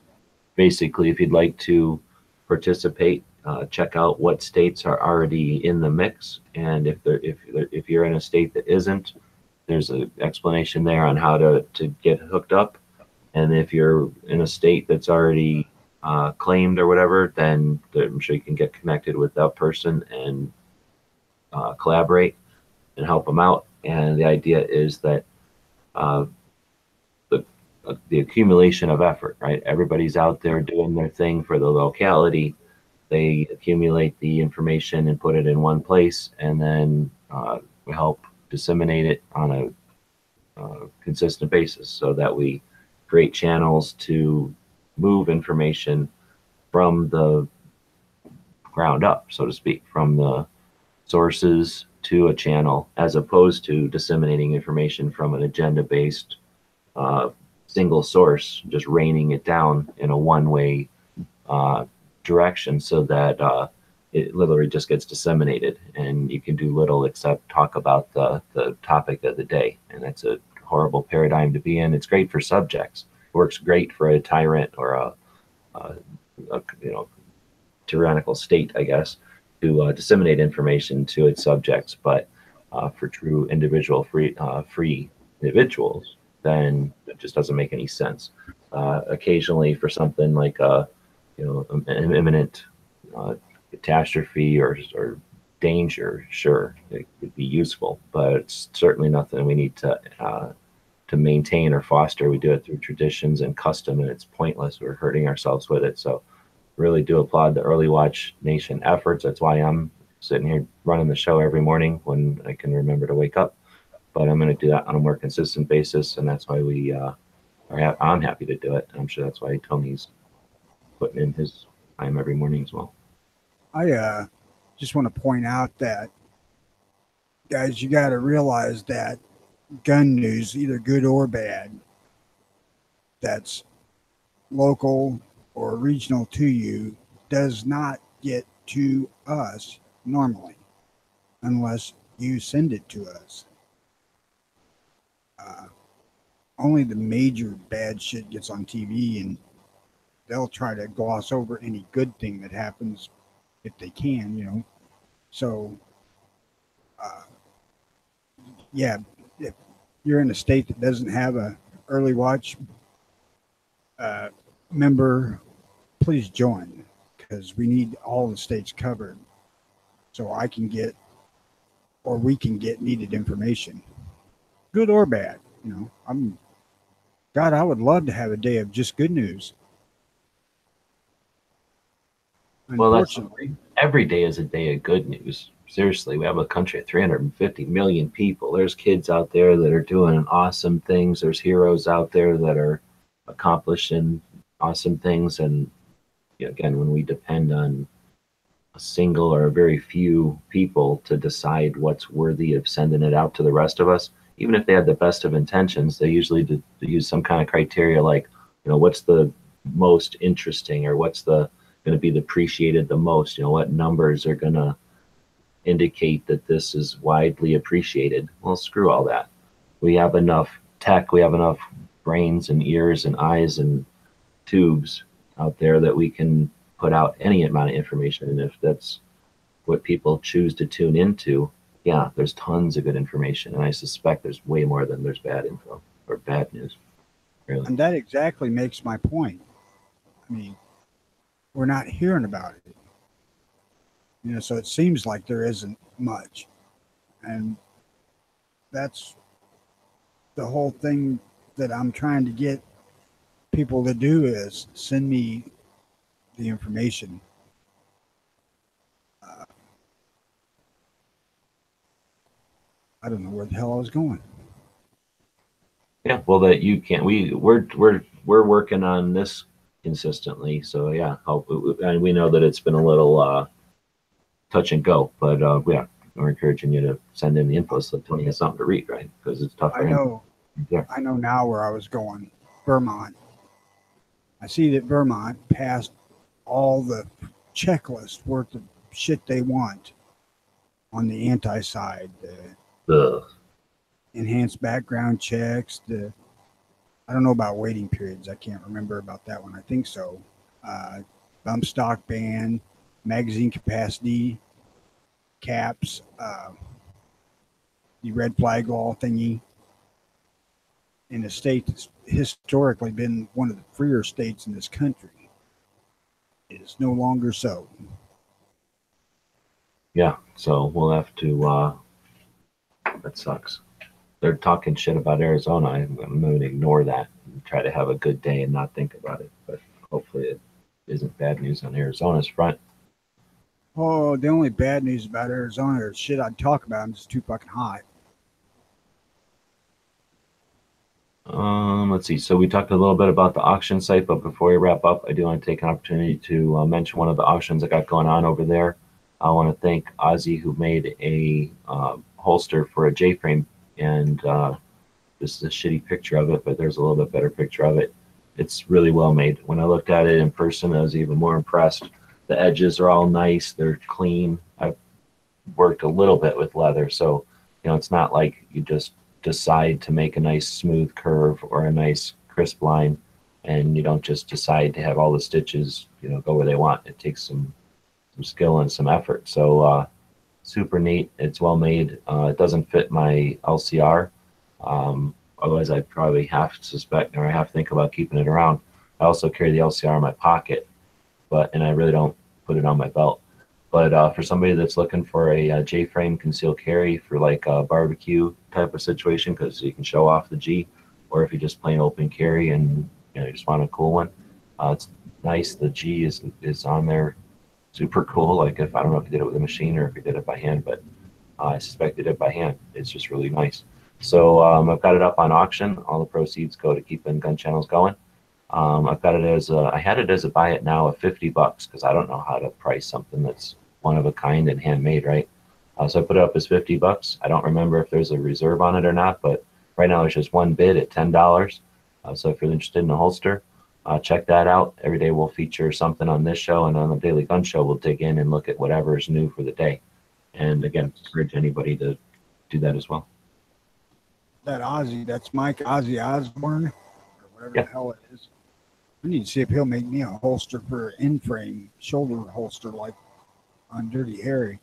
basically, if you'd like to participate, check out what states are already in the mix, and if you're in a state that isn't, there's an explanation there on how to get hooked up. And if you're in a state that's already claimed or whatever, then I'm sure you can get connected with that person and collaborate and help them out. And the idea is that the accumulation of effort, right? Everybody's out there doing their thing for the locality. They accumulate the information and put it in one place, and then we help disseminate it on a consistent basis so that we create channels to move information from the ground up, so to speak, from the sources to a channel, as opposed to disseminating information from an agenda-based single source, just raining it down in a one-way direction, so that it literally just gets disseminated and you can do little except talk about the topic of the day. And that's a horrible paradigm to be in. It's great for subjects. It works great for a tyrant or a tyrannical state, I guess, to disseminate information to its subjects. But for true individual free individuals, then it just doesn't make any sense. Occasionally, for something like an imminent catastrophe or danger, sure, it could be useful, but it's certainly nothing we need to maintain or foster. We do it through traditions and custom, and it's pointless. We're hurting ourselves with it. So really do applaud the Early Watch Nation efforts. That's why I'm sitting here running the show every morning when I can remember to wake up. But I'm going to do that on a more consistent basis, and that's why I'm happy to do it. I'm sure that's why Tony's putting in his time every morning as well. I just want to point out that, guys, you got to realize that gun news, either good or bad, that's local or regional to you, does not get to us normally unless you send it to us. Only the major bad shit gets on TV, and they'll try to gloss over any good thing that happens if they can, So, yeah, if you're in a state that doesn't have a early watch member, please join, because we need all the states covered so I can get, or we can get, needed information, good or bad. I would love to have a day of just good news. Well, that's every day is a day of good news. Seriously, we have a country of 350 million people. There's kids out there that are doing awesome things. There's heroes out there that are accomplishing awesome things. And again, when we depend on a single or a very few people to decide what's worthy of sending it out to the rest of us, even if they had the best of intentions, they usually use some kind of criteria like, what's the most interesting, or what's going to be appreciated the most? What numbers are going to indicate that this is widely appreciated? Well, screw all that. We have enough tech, we have enough brains and ears and eyes and tubes out there that we can put out any amount of information. And if that's what people choose to tune into, yeah, there's tons of good information. And I suspect there's way more than there's bad info or bad news. Really. And that exactly makes my point. I mean, we're not hearing about it. So it seems like there isn't much. And that's the whole thing that I'm trying to get people to do, is send me the information. I don't know where the hell I was going. Yeah, well, that you can't. We're working on this consistently. So yeah, and we know that it's been a little touch and go, but yeah, we're encouraging you to send in the info so that he has something to read, right? Because it's tough for him. Yeah. I know now where I was going. Vermont. I see that Vermont passed all the checklist worth of shit they want on the anti side. Ugh. Enhanced background checks. I don't know about waiting periods. I can't remember about that one. I think so. Bump stock ban, magazine capacity caps, the red flag law thingy. In a state that's historically been one of the freer states in this country, it is no longer so. Yeah, so we'll have to. That sucks. They're talking shit about Arizona. I'm going to ignore that and try to have a good day and not think about it. But hopefully, it isn't bad news on Arizona's front. Oh, the only bad news about Arizona is shit I'd talk about. I'm just too fucking hot. Let's see. So we talked a little bit about the auction site, but before we wrap up, I do want to take an opportunity to mention one of the auctions I got going on over there. I want to thank Ozzy, who made a holster for a J-frame, and this is a shitty picture of it, but there's a little bit better picture of it. It's really well made. When I looked at it in person, I was even more impressed. The edges are all nice. They're clean. I've worked a little bit with leather, so it's not like you just decide to make a nice smooth curve or a nice crisp line, and you don't just decide to have all the stitches go where they want. It takes some skill and some effort. So super neat. It's well made. It doesn't fit my LCR. Otherwise I'd probably have to think about keeping it around. I also carry the LCR in my pocket, and I really don't put it on my belt. But for somebody that's looking for a J-frame concealed carry for like a barbecue type of situation, because you can show off the G, or if you just plain open carry and you just want a cool one, it's nice. The G is on there, super cool. Like I don't know if you did it with a machine or if you did it by hand, but I suspect you did it by hand. It's just really nice. So I've got it up on auction. All the proceeds go to keeping gun channels going. I've got it as I had it as a buy it now of $50 because I don't know how to price something that's one of a kind and handmade, right? So I put it up as $50. I don't remember if there's a reserve on it or not, but right now there's just one bid at $10. So if you're interested in a holster, check that out. Every day we'll feature something on this show, and on the Daily Gun Show we'll dig in and look at whatever is new for the day. And again, encourage anybody to do that as well. That Ozzy, that's Mike Ozzy Osbourne, or whatever the hell it is. I need to see if he'll make me a holster for an in-frame shoulder holster like on Dirty Harry.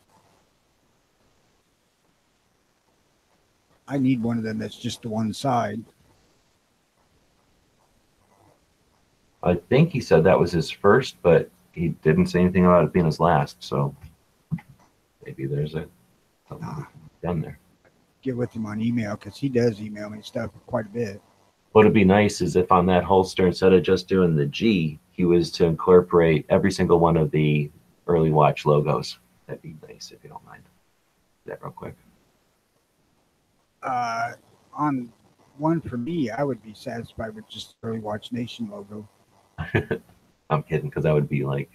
I need one of them that's just the one side. I think he said that was his first, but he didn't say anything about it being his last. So maybe there's something done there. Get with him on email because he does email me stuff quite a bit. What would be nice is if on that holster, instead of just doing the G, he was to incorporate every single one of the Early Watch logos. That'd be nice if you don't mind. Do that real quick. On one for me, I would be satisfied with just the Early Watch Nation logo. I'm kidding, because that would be like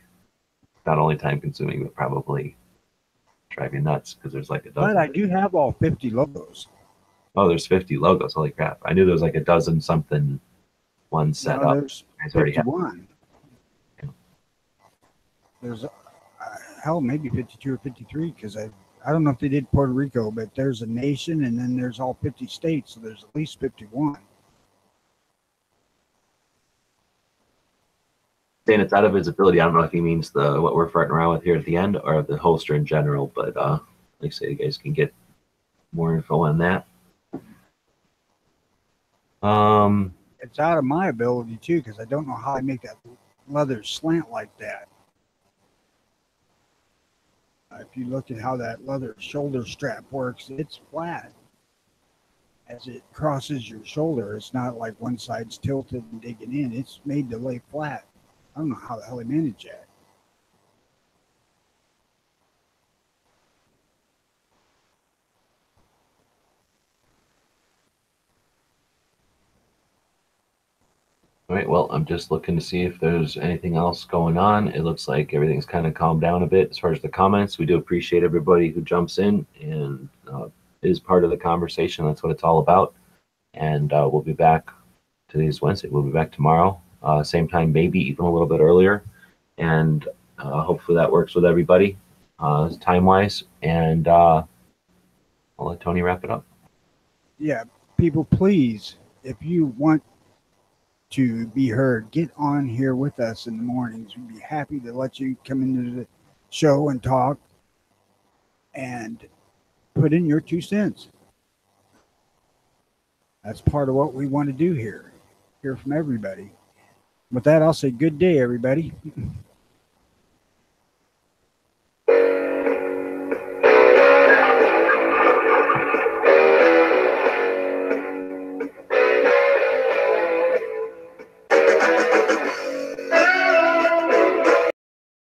not only time consuming, but probably drive you nuts because there's like a dozen. But I do have all 50 logos. Oh, there's 50 logos. Holy crap. I knew there was like a dozen something one set up. There's 51. There's hell, maybe 52 or 53 because I don't know if they did Puerto Rico, but there's a nation and then there's all 50 states, so there's at least 51. Saying it's out of visibility. I don't know if he means what we're farting around with here at the end or the holster in general, but like I say, you guys can get more info on that. It's out of my ability too because I don't know how I make that leather slant like that. If you look at how that leather shoulder strap works, it's flat. As it crosses your shoulder, it's not like one side's tilted and digging in. It's made to lay flat. I don't know how the hell they manage that. All right. Well, I'm just looking to see if there's anything else going on. It looks like everything's kind of calmed down a bit as far as the comments. We do appreciate everybody who jumps in and is part of the conversation. That's what it's all about. And we'll be back. Today's Wednesday. We'll be back tomorrow, same time, maybe even a little bit earlier. And hopefully that works with everybody time-wise. And I'll let Tony wrap it up. Yeah, people, please, if you want to be heard, get on here with us in the mornings. We'd be happy to let you come into the show and talk and put in your 2 cents. That's part of what we want to do here. Hear from everybody. With that, I'll say good day, everybody.